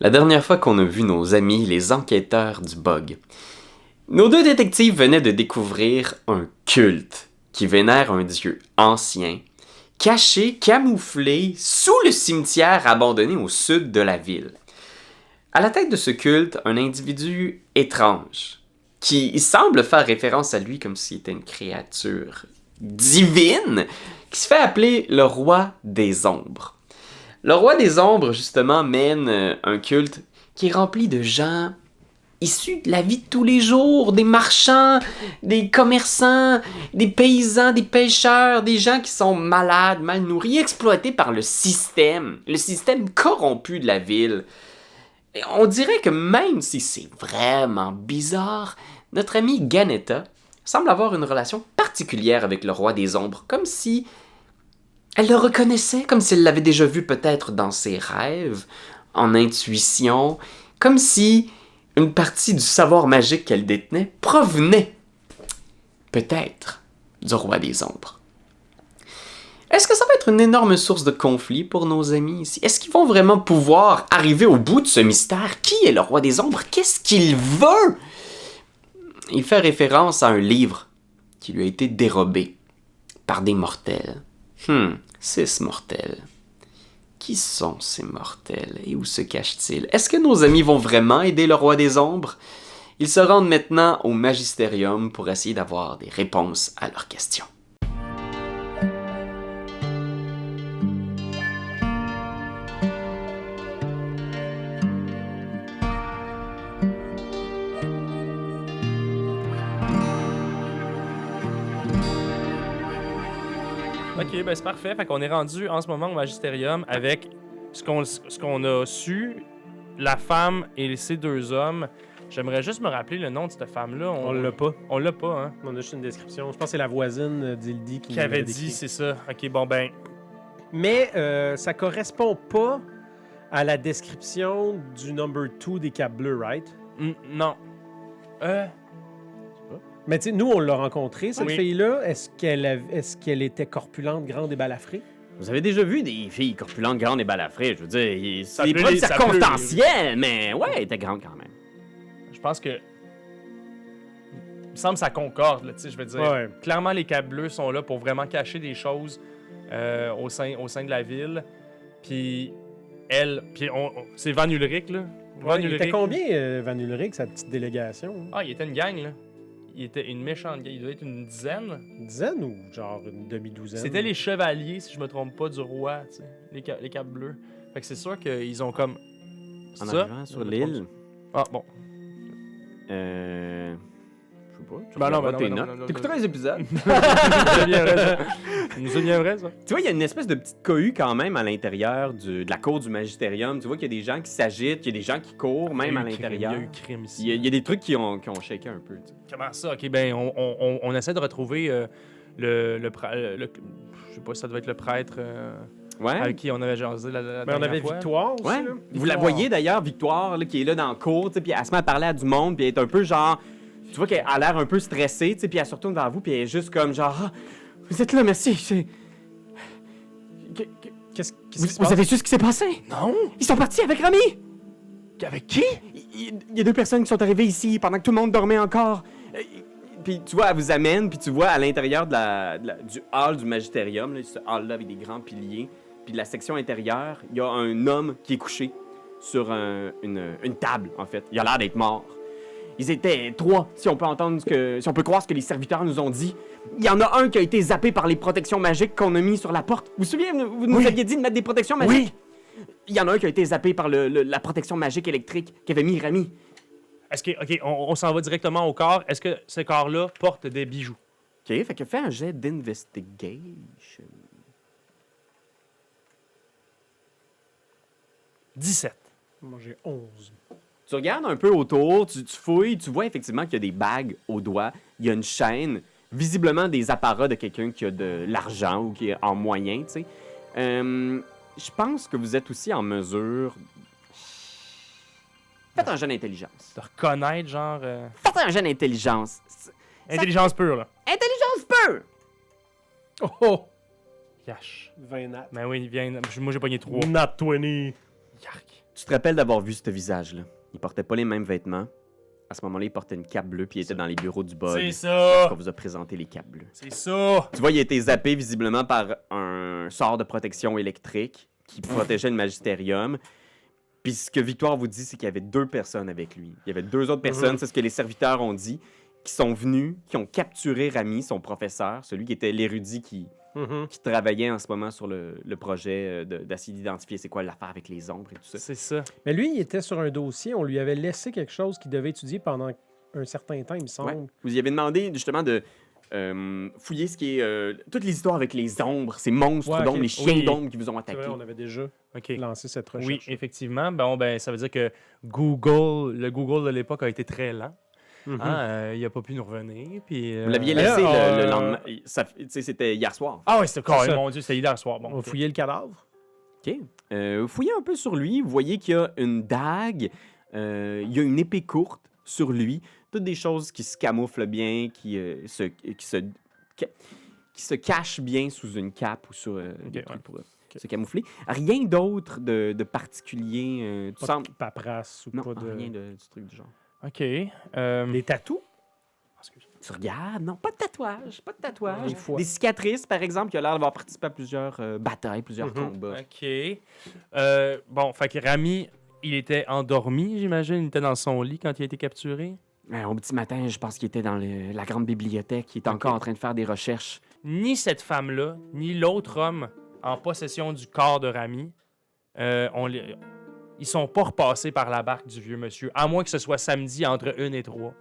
La dernière fois qu'on a vu nos amis, les enquêteurs du bug, nos deux détectives venaient de découvrir un culte qui vénère un dieu ancien, caché, camouflé, sous le cimetière abandonné au sud de la ville. À la tête de ce culte, un individu étrange, qui semble faire référence à lui comme s'il était une créature divine, qui se fait appeler le roi des ombres. Le roi des ombres, justement, mène un culte qui est rempli de gens issus de la vie de tous les jours, des marchands, des commerçants, des paysans, des pêcheurs, des gens qui sont malades, mal nourris, exploités par le système corrompu de la ville. Et on dirait que même si c'est vraiment bizarre, notre amie Ganetta semble avoir une relation particulière avec le roi des ombres, comme si elle le reconnaissait, comme si elle l'avait déjà vu peut-être dans ses rêves, en intuition, comme si une partie du savoir magique qu'elle détenait provenait, peut-être, du roi des ombres. Est-ce que ça va être une énorme source de conflit pour nos amis ici? Est-ce qu'ils vont vraiment pouvoir arriver au bout de ce mystère? Qui est le roi des ombres? Qu'est-ce qu'il veut? Il fait référence à un livre qui lui a été dérobé par des mortels. 6 mortels. Qui sont ces mortels et où se cachent-ils? Est-ce que nos amis vont vraiment aider le roi des ombres? Ils se rendent maintenant au Magisterium pour essayer d'avoir des réponses à leurs questions. Ok, ben c'est parfait. Fait qu'on est rendu en ce moment au Magisterium avec ce qu'on a su, la femme et ces deux hommes. J'aimerais juste me rappeler le nom de cette femme-là. On l'a pas. On l'a pas, hein? On a juste une description. Je pense que c'est la voisine d'Ildi Qui avait dit, c'est ça. Ok, bon ben. Mais ça correspond pas à la description du number 2 des Capes Bleus, right? Non. Mais tu sais, nous, on l'a rencontrée, cette Oui. fille-là. Est-ce qu'elle était corpulente, grande et balafrée? Vous avez déjà vu des filles corpulentes, grandes et balafrées, je veux dire, Ça c'est des peut preuves les- ça peut circonstancielles, mais ouais, elle était grande quand même. Je pense que. Il me semble que ça concorde, là, tu sais, je veux dire. Ouais. Clairement, les Capes Bleus sont là pour vraiment cacher des choses au sein de la ville. Puis elle. Puis c'est Van Ulrich, là. Van Il était Ulrich. combien, Van Ulrich, sa petite délégation? Ah, il était une gang, là. Il était une méchante gang. Il devait être une dizaine. Une dizaine ou genre une demi-douzaine? C'était les chevaliers, si je me trompe pas, du roi, tu sais. Les Capes Bleus. Fait que c'est sûr qu'ils ont comme. C'est En ça? arrivant sur l'île, Ah, bon. je sais pas, tu Ben non, regarderas ben non, tes ben non, notes. ben non, T'écouteras les épisodes. C'est bien vrai, ça. C'est bien vrai, ça. Tu vois, il y a une espèce de petite cohue quand même à l'intérieur de la cour du Magisterium. Tu vois qu'il y a des gens qui s'agitent, qu'il y a des gens qui courent même à l'intérieur. Il y a eu crime ici. Il y a des trucs qui ont shaké un peu. Tu sais. Comment ça? Ok, ben, on essaie de retrouver je sais pas si ça devait être le prêtre Ouais. avec qui on avait jasé la Mais on dernière avait fois. Victoire aussi, Ouais. là. Vous la voyez d'ailleurs, Victoire, là, qui est là dans la cour, tu sais, puis elle se met à parler à du monde, puis elle est un peu genre. Tu vois qu'elle a l'air un peu stressée, tu sais, puis elle se retourne vers vous, puis elle est juste comme genre. Ah, vous êtes là, merci. Qu'est-ce qui se Vous passe? avez su ce qui s'est passé? Non? Ils sont partis avec Rami! Avec qui? Il y a 2 personnes qui sont arrivées ici pendant que tout le monde dormait encore. Puis tu vois, elle vous amène, puis tu vois à l'intérieur du hall du Magisterium, là, ce hall-là avec des grands piliers, puis de la section intérieure, il y a un homme qui est couché sur une table, en fait. Il a l'air d'être mort. Ils étaient 3, si on peut croire ce que les serviteurs nous ont dit. Il y en a un qui a été zappé par les protections magiques qu'on a mis sur la porte. Vous vous souvenez, vous nous aviez dit de mettre des protections magiques? Oui. Il y en a un qui a été zappé par la protection magique électrique qu'avait mis Rami. Est-ce que. Ok, on s'en va directement au corps. Est-ce que ce corps-là porte des bijoux? OK, fait que fais un jet d'investigation. 17. Moi, j'ai 11. Tu regardes un peu autour, tu fouilles, tu vois effectivement qu'il y a des bagues au doigt, il y a une chaîne, visiblement des apparats de quelqu'un qui a de l'argent ou qui est en moyen, tu sais. Je pense que vous êtes aussi en mesure... Faites un jeu d'intelligence. De reconnaître, genre. Faites un jeu d'intelligence. Intelligence pure, là. Intelligence pure! Oh oh! Yash. 20 nat. Ben oui, il vient. Moi, j'ai pogné 3. Nat 20. Yark. Tu te rappelles d'avoir vu ce visage-là. Il portait pas les mêmes vêtements. À ce moment-là, il portait une cape bleue, puis il était dans les bureaux du bug. C'est ça! On vous a présenté les capes bleues. C'est ça! Tu vois, il a été zappé visiblement par un sort de protection électrique qui protégeait le magistérium. Puis ce que Victoire vous dit, c'est qu'il y avait 2 personnes avec lui. Il y avait 2 autres personnes, c'est ce que les serviteurs ont dit, qui sont venus, qui ont capturé Rami, son professeur, celui qui était l'érudit qui travaillait en ce moment sur le projet d'essayer d'identifier c'est quoi l'affaire avec les ombres et tout ça. C'est ça. Mais lui, il était sur un dossier. On lui avait laissé quelque chose qu'il devait étudier pendant un certain temps, il me semble. Ouais. Vous y avez demandé justement de fouiller ce qui est toutes les histoires avec les ombres, ces monstres Ouais, d'ombres, ok. les chiens Oui. d'ombre qui vous ont C'est attaqué. vrai, on avait déjà OK. lancé cette recherche. Oui, effectivement. Bon, ben, ça veut dire que le Google de l'époque a été très lent. Mhm. Il n'a pas pu nous revenir. Puis, Vous l'aviez Mais laissé là, le lendemain. Tu sais, c'était hier soir. Ah oui, c'était C'est ça. mon Dieu, c'était hier soir. Bon, On ok. fouillait le cadavre. OK. Vous fouillez un peu sur lui. Vous voyez qu'il y a une dague. Il y a une épée courte sur lui. Toutes des choses qui se camouflent bien, qui se cachent bien sous une cape ou sur des trucs pour se camoufler. Rien d'autre de particulier. Tu Pas sembles... de paperasse ou Non, pas de... rien du truc du genre. OK. Les tatous? Tu regardes? Non, pas de tatouage. Pas de tatouage. Une fois. Des cicatrices, par exemple, qui a l'air d'avoir participé à plusieurs batailles, plusieurs combats. OK. Bon, fait que Rami, il était endormi, j'imagine. Il était dans son lit quand il a été capturé. Au petit matin, je pense qu'il était dans la grande bibliothèque. Il était encore en train de faire des recherches. Ni cette femme-là, ni l'autre homme en possession du corps de Rami, ils sont pas repassés par la barque du vieux monsieur, à moins que ce soit samedi entre 1 et 3.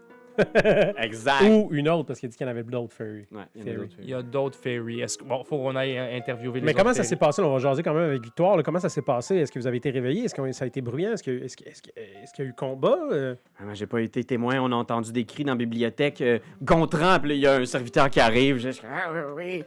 Exact. Ou une autre, parce qu'il a dit qu'il y en avait d'autres ferries. Ouais, il y en a Ferry. d'autres. Il y a d'autres ferries. Bon, faut qu'on aille interviewer les Mais autres comment ça ferries. s'est passé? Là, on va jaser quand même avec Victoire. Là. Comment ça s'est passé? Est-ce que vous avez été réveillé? Est-ce que ça a été bruyant? Est-ce qu'il y a eu combat? Moi, j'ai pas été témoin. On a entendu des cris dans la bibliothèque. Gontran, puis là, il y a un serviteur qui arrive. Oui.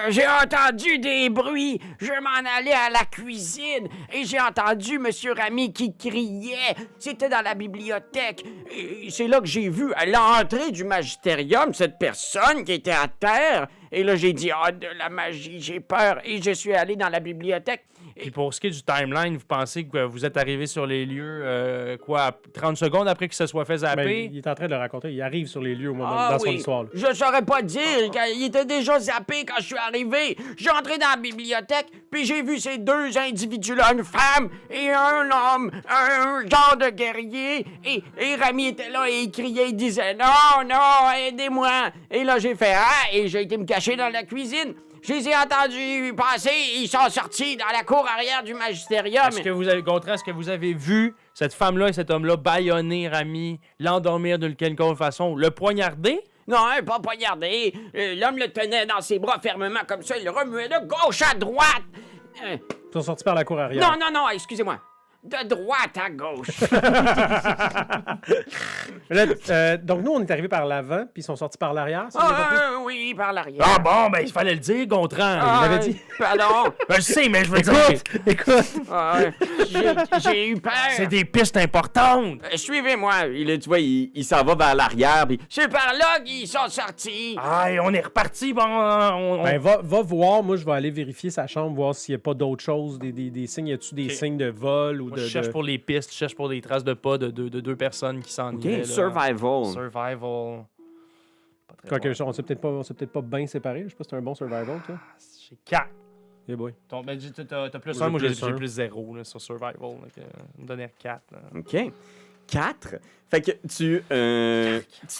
J'ai entendu des bruits. Je m'en allais à la cuisine et j'ai entendu Monsieur Rami qui criait. C'était dans la bibliothèque. Et c'est là que j'ai vu à l'entrée du magistérium cette personne qui était à terre. Et là, j'ai dit, de la magie, j'ai peur. Et je suis allé dans la bibliothèque. Puis pour ce qui est du timeline, vous pensez que vous êtes arrivé sur les lieux, 30 secondes après qu'il se soit fait zapper? Ben, il est en train de le raconter. Il arrive sur les lieux au moment dans son histoire. Là. Je saurais pas dire. Il était déjà zappé quand je suis arrivé. J'ai entré dans la bibliothèque, puis j'ai vu ces 2 individus-là, une femme et un homme, un genre de guerrier. Et Rami était là et il criait, il disait non, aidez-moi. Et là, j'ai fait et j'ai été me cacher dans la cuisine. Je les ai entendus passer, ils sont sortis dans la cour arrière du magistérium. Est-ce que vous avez, Gontran, est-ce que vous avez vu cette femme-là et cet homme-là bâillonner Rami, l'endormir d'une quelconque façon, le poignarder? Non, pas poignardé. L'homme le tenait dans ses bras fermement comme ça, il le remuait de gauche à droite. Ils sont sortis par la cour arrière. Non, excusez-moi. De droite à gauche. Là, donc, nous, on est arrivé par l'avant, puis ils sont sortis par l'arrière. Si j'ai bien compris. Oui, par l'arrière. Ah bon, ben il fallait le dire, Gontran. il l'avait dit. Pardon. Ben, je sais, mais je veux dire, Écoute, J'ai eu peur. c'est des pistes importantes. Suivez-moi. Tu vois, il s'en va vers l'arrière. Puis C'est par là qu'ils sont sortis. Ah, et on est reparti, bon, ben, va voir. Moi, je vais aller vérifier sa chambre, voir s'il n'y a pas d'autres choses, des signes. Y a-tu des signes de vol ou Moi, de... je cherche pour les pistes, je cherche pour des traces de pas de 2 personnes qui s'en OK, iraient, là. survival. Survival. Pas très Quoique, bon. on s'est peut-être pas bien séparés. Je sais pas si c'est un bon survival, toi. J'ai 4. Eh boy. Ben, t'as plus Moi, 1, moi j'ai j'ai plus un. plus 0 là, sur survival. Donc, me donner 4. OK. 4. Fait que tu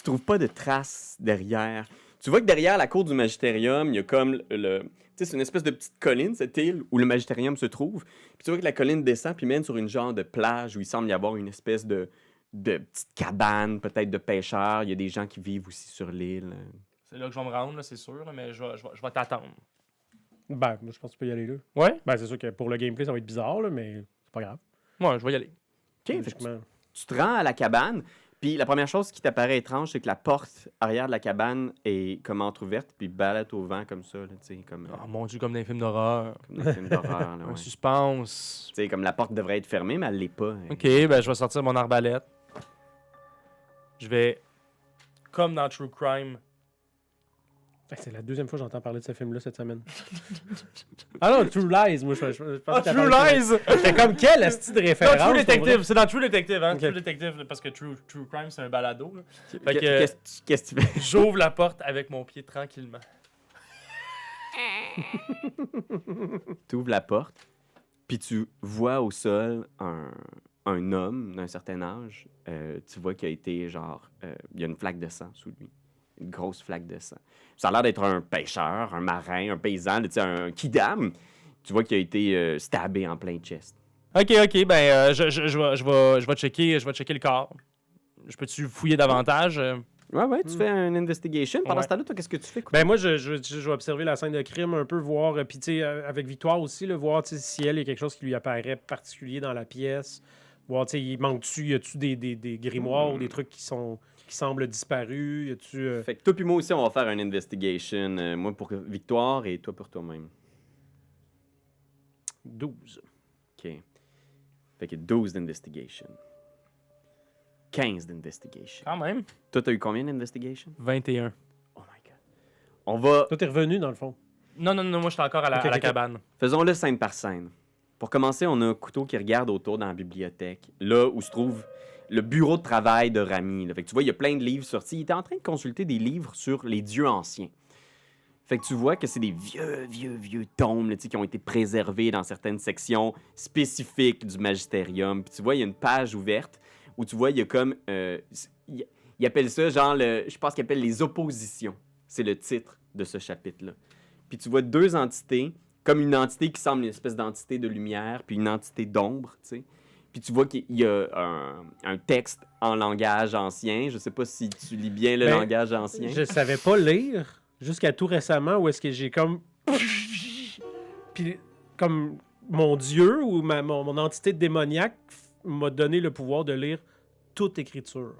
trouves pas de traces derrière. Tu vois que derrière la cour du magistérium, il y a comme tu sais, c'est une espèce de petite colline, cette île, où le magistérium se trouve. Puis tu vois que la colline descend puis mène sur une genre de plage où il semble y avoir une espèce de petite cabane, peut-être de pêcheurs. Il y a des gens qui vivent aussi sur l'île. C'est là que je vais me rendre, là, c'est sûr, là, mais je vais t'attendre. Ben, moi, je pense que tu peux y aller là. Ouais? Ben, c'est sûr que pour le gameplay, ça va être bizarre, là, mais c'est pas grave. Ouais, je vais y aller. OK, fait que Logiquement. tu te rends à la cabane. Puis la première chose qui t'apparaît étrange, c'est que la porte arrière de la cabane est comme entrouverte puis balade au vent comme ça, là, tu sais, comme Oh mon Dieu, comme dans les films d'horreur. dans les films d'horreur. Là, Un ouais. suspense. Tu sais, comme la porte devrait être fermée, mais elle l'est pas. Ok, ben je vais sortir mon arbalète. Je vais, comme dans True Crime, C'est la deuxième fois que j'entends parler de ce film-là cette semaine. Ah non, True Lies, moi je pense que True Lies! J'étais comme quelle astuce de référence? Non, True pour Detective, vrai? c'est dans True Detective, hein? Ok. True Detective, parce que True Crime, c'est un balado. Là. Fait que Qu'est-ce que tu fais? j'ouvre la porte avec mon pied tranquillement. Tu ouvres la porte, puis tu vois au sol un homme d'un certain âge. Tu vois qu'il a été genre... il y a une flaque de sang sous lui. Une grosse flaque de sang. Ça a l'air d'être un pêcheur, un marin, un paysan, tu sais, un kidam. Tu vois qu'il a été stabé en plein chest. Ok, ben je vais checker le corps. Je peux-tu fouiller davantage? Ouais, tu fais un investigation. Pendant Ouais. ce temps-là, toi, qu'est-ce que tu fais? Ben moi, je vais observer la scène de crime un peu, voir, puis tu sais, avec Victoire aussi, là, voir si elle, il y a quelque chose qui lui apparaît particulier dans la pièce. Voir, tu sais, il manque-tu, y a-tu des grimoires ou des trucs qui semblent disparus? Y a-tu... Fait que toi puis moi aussi, on va faire un investigation. Moi pour Victoire et toi pour toi-même. 12. OK. Fait que 12 d'investigation. 15 d'investigation. Quand même. Toi, t'as eu combien d'investigation? 21. Oh my God. On va... Toi, t'es revenu, dans le fond. Non, moi, j'étais encore à la, Ok, à la ok. cabane. Faisons-le scène par scène. Pour commencer, on a un couteau qui regarde autour dans la bibliothèque, là où se trouve le bureau de travail de Rami. Là. Fait que tu vois, il y a plein de livres sortis. Il était en train de consulter des livres sur les dieux anciens. Fait que tu vois que c'est des vieux tomes là, tu sais, qui ont été préservés dans certaines sections spécifiques du magistérium. Puis tu vois, il y a une page ouverte où tu vois, il y a comme... il appelle ça, genre, je pense qu'il appelle les oppositions. C'est le titre de ce chapitre-là. Puis tu vois deux entités, comme une entité qui semble une espèce d'entité de lumière, puis une entité d'ombre, tu sais. Puis tu vois qu'il y a un texte en langage ancien. Je sais pas si tu lis bien le Ben, langage ancien. Je savais pas lire jusqu'à tout récemment où est-ce que j'ai comme... Puis comme mon dieu ou mon entité démoniaque m'a donné le pouvoir de lire toute écriture.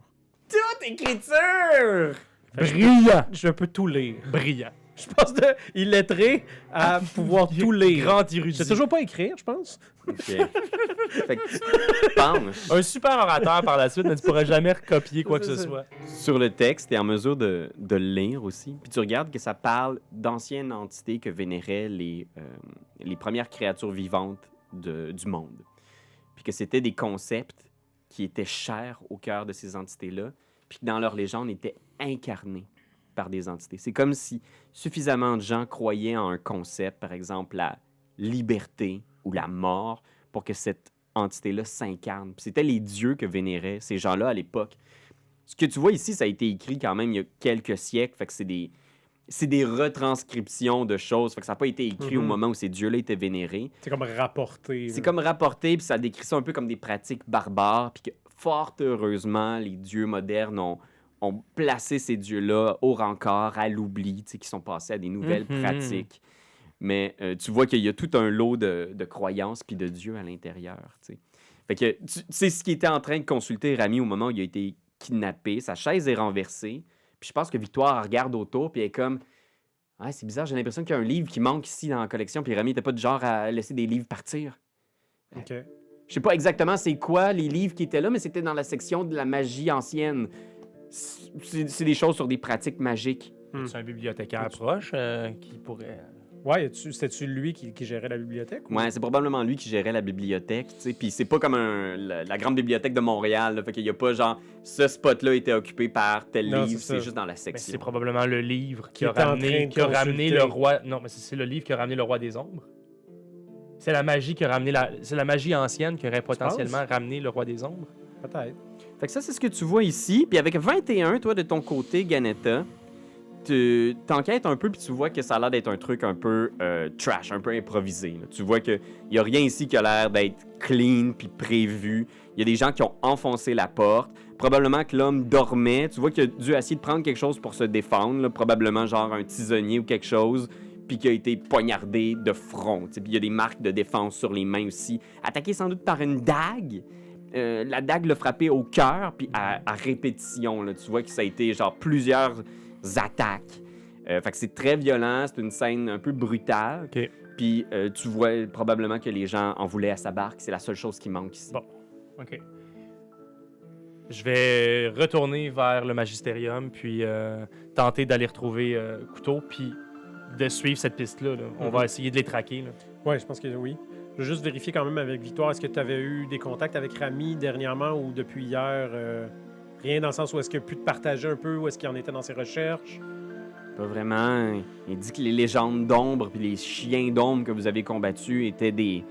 Toute écriture! Brillant! Je peux tout lire. Brillant. Je pense de illettré à pouvoir tout lire. Grand érudit. Je sais toujours pas écrire, je pense. OK. Fait que tu penches Un super orateur par la suite, mais tu pourras jamais recopier quoi que ce soit. sur le texte, tu es en mesure de le lire aussi. Puis tu regardes que ça parle d'anciennes entités que vénéraient les premières créatures vivantes du monde. Puis que c'était des concepts qui étaient chers au cœur de ces entités-là, puis que dans leur légende étaient incarnés par des entités. C'est comme si suffisamment de gens croyaient en un concept, par exemple la liberté ou la mort, pour que cette entité-là s'incarne. Puis c'était les dieux que vénéraient ces gens-là à l'époque. Ce que tu vois ici, ça a été écrit quand même il y a quelques siècles, fait que c'est des retranscriptions de choses, fait que ça n'a pas été écrit au moment où ces dieux-là étaient vénérés. C'est comme rapporté. C'est comme rapporté, puis ça décrit ça un peu comme des pratiques barbares, puis que fort heureusement, les dieux modernes ont placé ces dieux-là au rancor, à l'oubli, tu sais, qui sont passés à des nouvelles pratiques. Mais tu vois qu'il y a tout un lot de croyances puis de dieux à l'intérieur, tu sais. Fait que c'est ce qui était en train de consulter Rami au moment où il a été kidnappé. Sa chaise est renversée. Puis je pense que Victoire regarde autour, puis elle est comme... Ah, c'est bizarre, j'ai l'impression qu'il y a un livre qui manque ici dans la collection, puis Rami n'était pas du genre à laisser des livres partir. OK. Je sais pas exactement c'est quoi les livres qui étaient là, mais c'était dans la section de la magie ancienne. C'est des choses sur des pratiques magiques. C'est un bibliothécaire proche qui pourrait... Ouais, c'était-tu lui qui gérait la bibliothèque? ou- Ouais, c'est probablement lui qui gérait la bibliothèque, tu sais. Puis c'est pas comme la grande bibliothèque de Montréal, là, fait qu'il y a pas genre ce spot-là était occupé par tel Non, livre, c'est ça. c'est juste dans la Ben, section. c'est probablement le livre Qui qui a était en ramené, train de consulter. le roi... Non, mais c'est le livre qui a ramené le roi des ombres. C'est la magie qui a ramené c'est la magie ancienne qui aurait potentiellement ramené le roi des ombres. Peut-être. Fait que ça, c'est ce que tu vois ici. Puis avec 21, toi, de ton côté, Ganetta, tu t'enquêtes un peu, puis tu vois que ça a l'air d'être un truc un peu trash, un peu improvisé. Là. Tu vois qu'il n'y a rien ici qui a l'air d'être clean puis prévu. Il y a des gens qui ont enfoncé la porte. Probablement que l'homme dormait. Tu vois qu'il a dû essayer de prendre quelque chose pour se défendre. Là. Probablement genre un tisonnier ou quelque chose. Puis qui a été poignardé de front. Puis il y a des marques de défense sur les mains aussi. Attaqué sans doute par une dague. La dague l'a frappé au cœur, puis à répétition. Là. Tu vois que ça a été genre plusieurs attaques. Fait que c'est très violent, c'est une scène un peu brutale. OK. Puis tu vois probablement que les gens en voulaient à sa barque. C'est la seule chose qui manque ici. Bon. OK. Je vais retourner vers le Magisterium, puis tenter d'aller retrouver Couteau, puis de suivre cette piste-là. Là. On va essayer de les traquer. Là. Ouais, je pense que oui. Je veux juste vérifier quand même avec Victoire, est-ce que tu avais eu des contacts avec Rami dernièrement ou depuis hier? Rien dans le sens où est-ce qu'il a pu te partager un peu, où est-ce qu'il en était dans ses recherches? Pas vraiment. Il dit que les légendes d'ombre puis les chiens d'ombre que vous avez combattus étaient des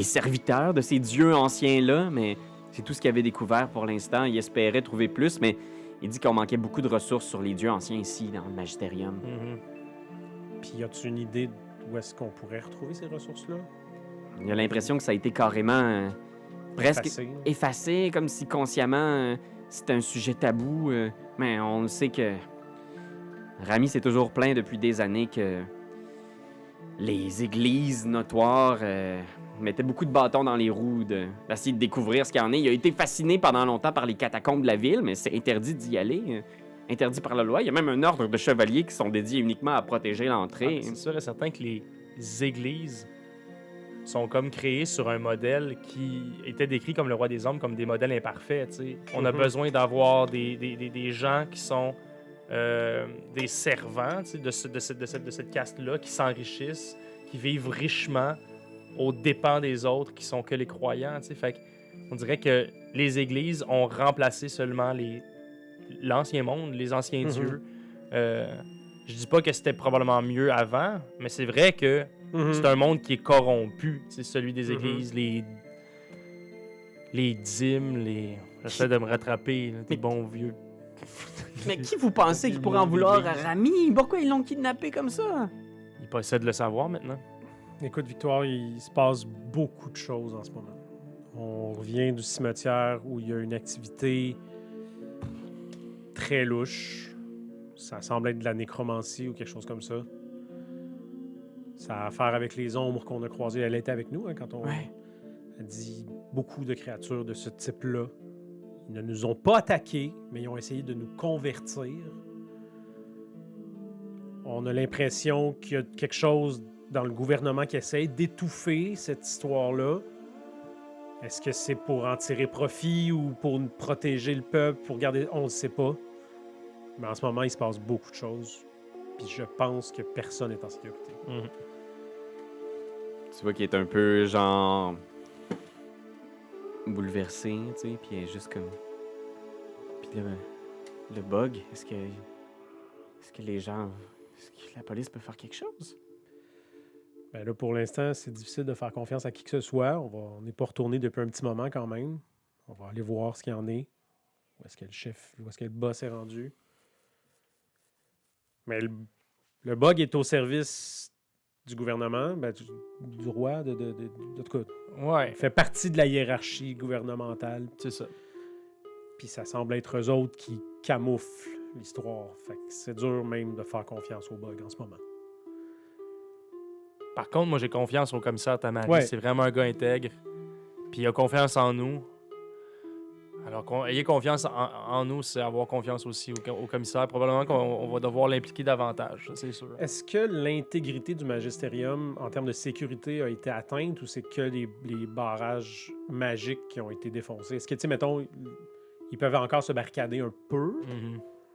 serviteurs de ces dieux anciens-là, mais c'est tout ce qu'il avait découvert pour l'instant. Il espérait trouver plus, mais il dit qu'on manquait beaucoup de ressources sur les dieux anciens ici, dans le Magisterium. Puis as-tu une idée d'où est-ce qu'on pourrait retrouver ces ressources-là? Il a l'impression que ça a été carrément presque effacé, comme si consciemment c'était un sujet tabou. Mais on le sait que Rami s'est toujours plaint depuis des années que les églises notoires mettaient beaucoup de bâtons dans les roues d'essayer de découvrir ce qu'il y en est. Il a été fasciné pendant longtemps par les catacombes de la ville, mais c'est interdit d'y aller. Interdit par la loi. Il y a même un ordre de chevaliers qui sont dédiés uniquement à protéger l'entrée. C'est sûr et certain que les églises sont comme créées sur un modèle qui était décrit comme le roi des hommes, comme des modèles imparfaits. T'sais. On a besoin d'avoir des gens qui sont des servants de cette caste-là, qui s'enrichissent, qui vivent richement aux dépens des autres, qui sont que les croyants. T'sais. Fait on dirait que les églises ont remplacé seulement l'ancien monde, les anciens dieux. Je dis pas que c'était probablement mieux avant, mais c'est vrai que c'est un monde qui est corrompu. C'est celui des églises, les dîmes, J'essaie de me rattraper, là, des bons vieux. Mais qui vous pensez qui pourrait en vouloir à Rami? Pourquoi ils l'ont kidnappé comme ça? Il possède le savoir maintenant. Écoute, Victoire, il se passe beaucoup de choses en ce moment. On revient du cimetière où il y a une activité très louche. Ça semble être de la nécromancie ou quelque chose comme ça. Ça a à faire avec les ombres qu'on a croisées. Elle était avec nous quand on a dit beaucoup de créatures de ce type-là. Ils ne nous ont pas attaqués, mais ils ont essayé de nous convertir. On a l'impression qu'il y a quelque chose dans le gouvernement qui essaie d'étouffer cette histoire-là. Est-ce que c'est pour en tirer profit ou pour protéger le peuple, pour garder... On ne sait pas. Mais en ce moment, il se passe beaucoup de choses. Puis je pense que personne n'est en sécurité. Tu vois qu'il est un peu, genre... bouleversé, tu sais, puis il est juste comme... Puis là, le bug, est-ce que les gens... Est-ce que la police peut faire quelque chose? Ben là, pour l'instant, c'est difficile de faire confiance à qui que ce soit. On n'est pas retourné depuis un petit moment quand même. On va aller voir ce qu'il y en est. Où est-ce que le chef, où est-ce que le boss est rendu. Mais le bug est au service du gouvernement, du roi, de tout cas. Ouais. Il fait partie de la hiérarchie gouvernementale. C'est ça. Puis ça semble être eux autres qui camouflent l'histoire. Fait que c'est dur même de faire confiance au bug en ce moment. Par contre, moi, j'ai confiance au commissaire Tamari. Ouais. C'est vraiment un gars intègre. Puis il a confiance en nous. Alors, ayez confiance en nous, c'est avoir confiance aussi au commissaire. Probablement qu'on va devoir l'impliquer davantage, ça, c'est sûr. Est-ce que l'intégrité du Magisterium, en termes de sécurité, a été atteinte ou c'est que les barrages magiques qui ont été défoncés? Est-ce que, tu sais, mettons, ils peuvent encore se barricader un peu?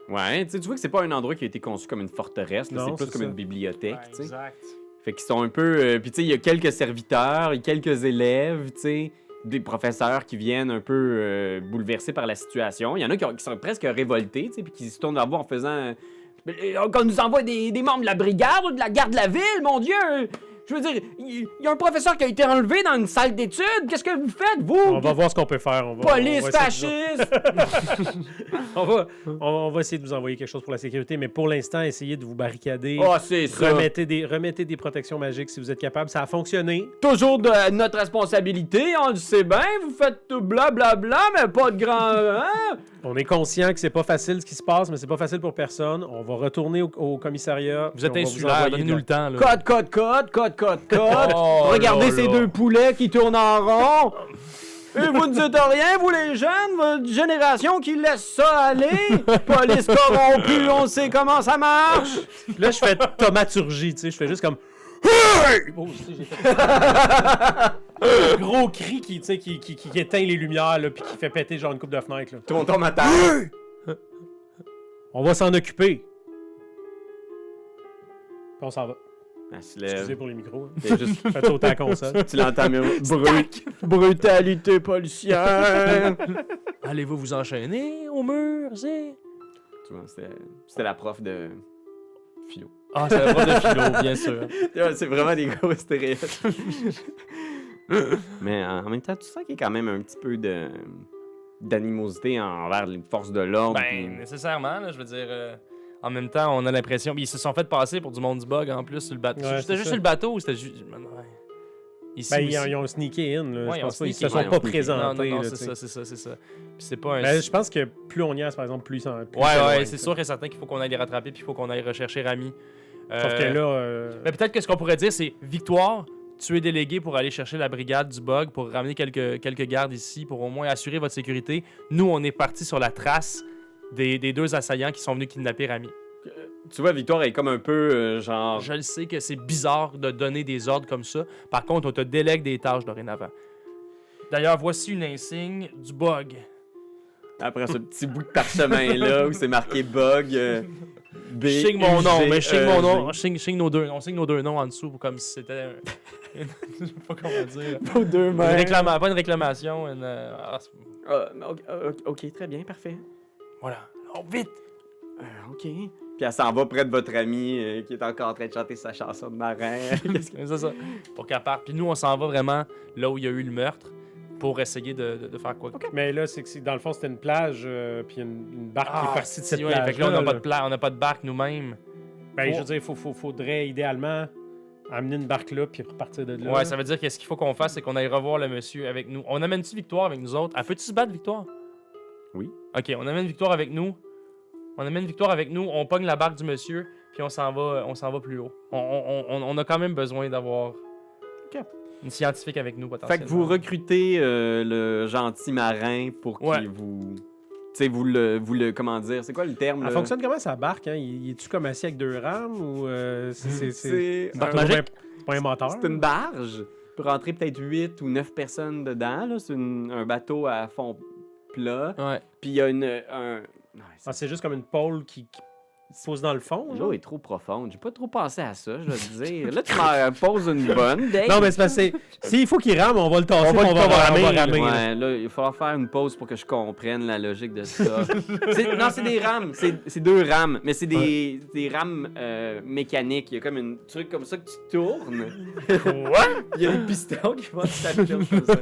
Ouais, tu vois que c'est pas un endroit qui a été conçu comme une forteresse, là, Non, c'est plus c'est comme ça. une bibliothèque, tu sais. Exact. Fait qu'ils sont un peu... Puis tu sais, il y a quelques serviteurs, il y a quelques élèves, tu sais, des professeurs qui viennent un peu bouleversés par la situation. Il y en a qui sont presque révoltés, tu sais, puis qui se tournent vers vous en faisant... Qu'on nous envoie des membres de la brigade ou de la garde de la ville, mon Dieu! Je veux dire, il y a un professeur qui a été enlevé dans une salle d'études. Qu'est-ce que vous faites, vous? On va voir ce qu'on peut faire. Police on va essayer fasciste! on va essayer de vous envoyer quelque chose pour la sécurité, mais pour l'instant, essayez de vous barricader. Oh, c'est ça! Remettez des protections magiques si vous êtes capable. Ça a fonctionné. Toujours de notre responsabilité, on le sait bien, vous faites tout blablabla, mais pas de grand... Hein? On est conscient que c'est pas facile ce qui se passe, mais c'est pas facile pour personne. On va retourner au commissariat. Vous êtes puis on va insulaire, envoyer donnez-nous le temps. Là. Code. Oh, Regardez là, ces là. deux poulets qui tournent en rond. Et vous ne dites rien, vous les jeunes, votre génération qui laisse ça aller. Police corrompue, on sait comment ça marche. Là, je fais thaumaturgie, tu sais. Je fais juste comme... Oh, tu sais, j'ai fait un gros cri qui, tu sais, qui éteint les lumières, là, puis qui fait péter genre une coupe de fenêtre. Là. Tout le monde tombe à terre. On va s'en occuper. Puis on s'en va. Elle se lève. Excusez pour les micros. Hein. T'es juste- Faites sauter la console. Tu l'entends, mais brutalité policière. Allez-vous vous enchaîner au mur, c'est... Tu vois, c'était la prof de philo. Ah, c'est la prof de philo, bien sûr. C'est vraiment des gros stéréotypes. Mais en même temps, tu sens qu'il y a quand même un petit peu d'animosité envers les forces de l'ordre. Ben, nécessairement, là, je veux dire... en même temps, on a l'impression... Ils se sont fait passer pour du monde du bug, en plus, sur le bateau. Ouais, C'était c'est juste ça. sur le bateau ou c'était juste... Ouais. Ici Ben, aussi. ils ont sneaké in. Là. Ouais, Je pense ils ont pas, ils se sneaké sont in. pas Ouais, ils ont sneaké. présentés. Non, là, c'est tu sais. ça. Puis c'est pas un... Ben, je pense que plus on y est, par exemple, plus ça. Ouais, c'est sûr et certain qu'il faut qu'on aille les rattraper puis il faut qu'on aille rechercher Rami. Sauf que là. Mais peut-être que ce qu'on pourrait dire, c'est Victoire, tu es délégué pour aller chercher la brigade du bug, pour ramener quelques gardes ici, pour au moins assurer votre sécurité. Nous, on est parti sur la trace des deux assaillants qui sont venus kidnapper Rami. Tu vois, Victoire est comme un peu genre. Je le sais que c'est bizarre de donner des ordres comme ça. Par contre, on te délègue des tâches dorénavant. D'ailleurs, voici une insigne du bug. Après ce petit bout de parchemin-là où c'est marqué bug. B. Je signe mon nom, mais je signe mon nom. E, Je signe nos deux. On signe nos deux noms en dessous comme si c'était. Je sais pas comment dire. Vos deux mains. Pas une réclamation. Ok, très bien, parfait. Voilà. Oh, vite! Ok. Puis elle s'en va près de votre ami qui est encore en train de chanter sa chanson de marin. Qu'est-ce que- C'est ça. Pour qu'elle parte. Puis nous, on s'en va vraiment là où il y a eu le meurtre pour essayer de faire quoi. Mais là, c'est que dans le fond, c'était une plage, puis une barque qui est partie de cette ouais, plage. fait que là, on n'a pas de barque nous-mêmes. Ben, je veux dire, faudrait idéalement amener une barque là, puis repartir de là. Ouais, ça veut dire que ce qu'il faut qu'on fasse, c'est qu'on aille revoir le monsieur avec nous. On amène-tu Victoire avec nous autres? Elle peut-tu se battre, Victoire? Oui. Ok, on amène Victoire avec nous. On pogne la barque du monsieur, puis on s'en va plus haut. On a quand même besoin d'avoir une scientifique avec nous, Fait potentiellement. que vous recrutez le gentil marin pour qu'il Ouais. vous. Tu sais, vous le. Comment dire? C'est quoi le terme? Elle là? fonctionne comment sa barque? Hein? Il est-tu comme assis avec deux rames ou c'est C'est Barque un- magique? pas un moteur? c'est une barge. Peut rentrer peut-être 8 ou 9 personnes dedans. Là. C'est un bateau à fond plat. Ouais. Puis il y a Ah, c'est juste comme une pôle qui pose dans le fond. L'eau est trop profonde. J'ai pas trop pensé à ça, je dois te dire. Là, tu m'en poses une bonne, Dave. Non, mais c'est parce que s'il faut qu'il rame, on va le tasser, On va puis le ramer. ramer. Ouais, là, il va falloir faire une pause pour que je comprenne la logique de ça. Non, c'est des rames. C'est deux rames, mais c'est des rames mécaniques. Il y a comme un truc comme ça que tu tournes. Quoi? Il y a des pistons qui vont s'appuyer comme ça.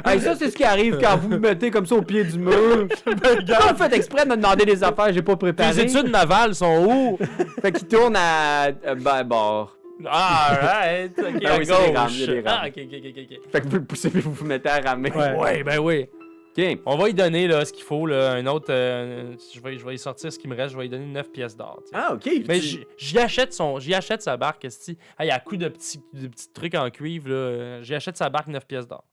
Hey, ça, c'est ce qui arrive quand vous me mettez comme ça au pied du mur. Quand vous faites exprès de me demander des affaires que j'ai pas préparées. Les études navales sont où? Fait qu'il tourne à bord. Ah, right. Ok, Ah à oui, c'est des rames, gauche. il y a des rames. Ah, ok. Fait que vous le poussez puis vous vous mettez à ramer. Ouais. Ouais, ben oui. OK. On va y donner là, ce qu'il faut, là, un autre. Je vais y sortir ce qui me reste, je vais y donner 9 pièces d'or. tu sais. Ah, OK. Mais Tu- j'y achète sa barque, esti. Il y a un coup de petits trucs en cuivre, là. J'y achète sa barque 9 pièces d'or.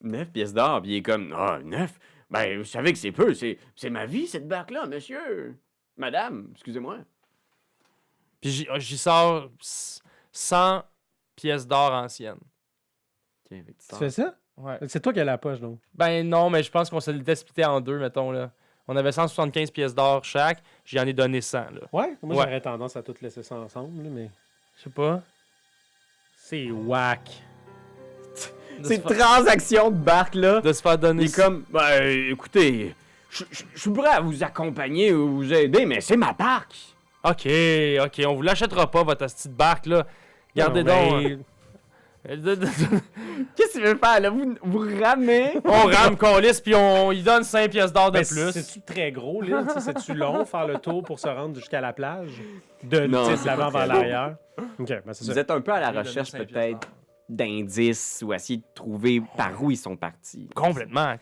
9 pièces d'or, puis il est comme, ah, 9? Ben, vous savez que c'est peu, c'est ma vie, cette barque-là, monsieur. Madame, excusez-moi. Puis j'y sors 100 pièces d'or anciennes. OK, fait que tu Tu sors. fais ça? Ouais. C'est toi qui as la poche, donc. Ben non, mais je pense qu'on se l'était splitté en deux, mettons, là. On avait 175 pièces d'or chaque, j'y en ai donné 100, là. Ouais? Moi, Ouais. j'aurais tendance à tout laisser ça ensemble, là, mais... Je sais pas. C'est whack. Ces transactions de barque-là, De se faire il donner est comme, ben, écoutez, je suis prêt à vous accompagner ou vous aider, mais c'est ma barque. Ok, on vous l'achètera pas, votre petite barque, là. Gardez Non, donc. mais- Qu'est-ce que tu veux faire, là? Vous ramez? On rame Colis, puis on y donne 5 pièces d'or de Ben, plus. C'est-tu très gros, l'île? Tu sais, c'est-tu long, faire le tour pour se rendre jusqu'à la plage? De, Non, tu sais, c'est de l'avant pas vers très l'arrière? OK, ben c'est Vous ça. êtes un peu à la Donner recherche, 5 pièces peut-être, d'or. d'indices ou essayer de trouver par où ils sont partis. Complètement.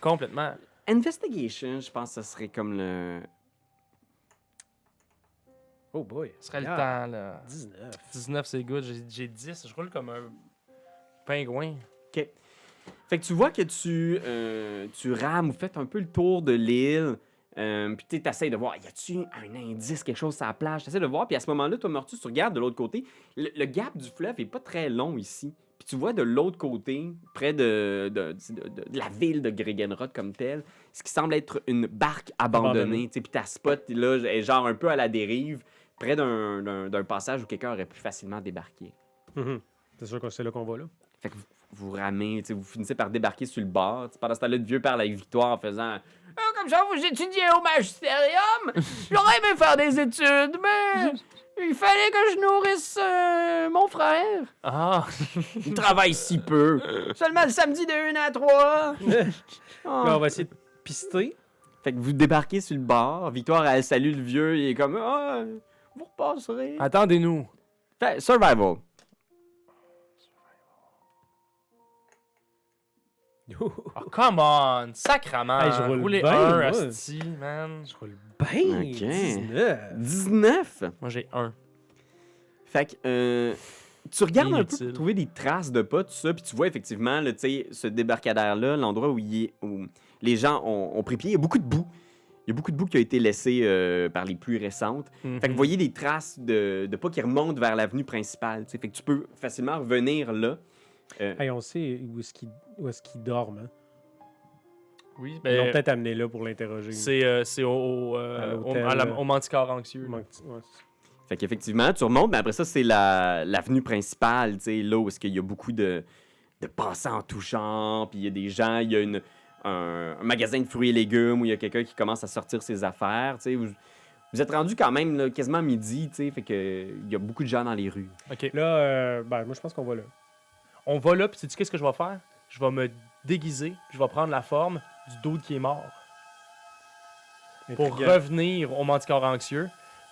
Investigation, je pense que ce serait comme le... Oh boy. Ce serait le Ah, temps, là. 19. 19, c'est good. J'ai 10. Je roule comme un pingouin. OK. Fait que tu vois que tu rames ou faites un peu le tour de l'île. Puis tu essaies de voir, y a-tu un indice, quelque chose sur la plage? Tu essaies de voir, puis à ce moment-là, toi, Mortus, tu regardes de l'autre côté. Le gap du fleuve est pas très long ici. Puis tu vois de l'autre côté, près de la ville de Gregenrod comme telle, ce qui semble être une barque abandonnée. Puis ta spot, là, est genre un peu à la dérive, près d'un passage où quelqu'un aurait pu facilement débarquer. C'est sûr que c'est là qu'on va, là. Fait que vous ramez, vous finissez par débarquer sur le bord. Pendant ce temps-là, le vieux parle avec Victoire en faisant... Comme ça, vous étudiez au magisterium? J'aurais aimé faire des études, mais il fallait que je nourrisse mon frère. Ah! Il travaille si peu. Seulement le samedi de 1 à 3. Là, on va essayer de pister. Fait que vous débarquez sur le bord. Victoire, elle salue le vieux. Il est comme... Ah, vous repasserez. Attendez-nous. Fait, survival. Oh, come on! Sacrament! Hey, je roule Roulez bien, un, moi. hostie, man. Je roule bien. Ok. 19. 19. Moi, j'ai un. Fait que tu regardes un peu Inutile. pour trouver des traces de pas, tout ça, puis tu vois effectivement là, ce débarcadère-là, l'endroit où les gens ont pris pied. Il y a beaucoup de boue. Il y a beaucoup de boue qui a été laissée par les pluies récentes. Fait que vous voyez des traces de pas qui remontent vers l'avenue principale. T'sais. Fait que tu peux facilement revenir là. Hey, on sait où est-ce qu'ils dorment. Hein? Oui, Ils l'ont ben, peut-être amené là pour l'interroger. c'est au l'hôtel, au Manticore anxieux. là. Ouais, c'est ça. Fait qu'effectivement, tu remontes, mais après ça, c'est l'avenue principale, tu sais, là où est-ce qu'il y a beaucoup de passants en tout genre, puis il y a des gens, il y a un magasin de fruits et légumes où il y a quelqu'un qui commence à sortir ses affaires, tu sais. Vous êtes rendu quand même là, quasiment midi, tu sais, fait que il y a beaucoup de gens dans les rues. OK. Là, moi, je pense qu'on va là. On va là, puis sais-tu qu'est-ce que je vais faire? Je vais me déguiser, puis je vais prendre la forme du dude qui est mort. Pour Intriguant. revenir au Manticore anxieux,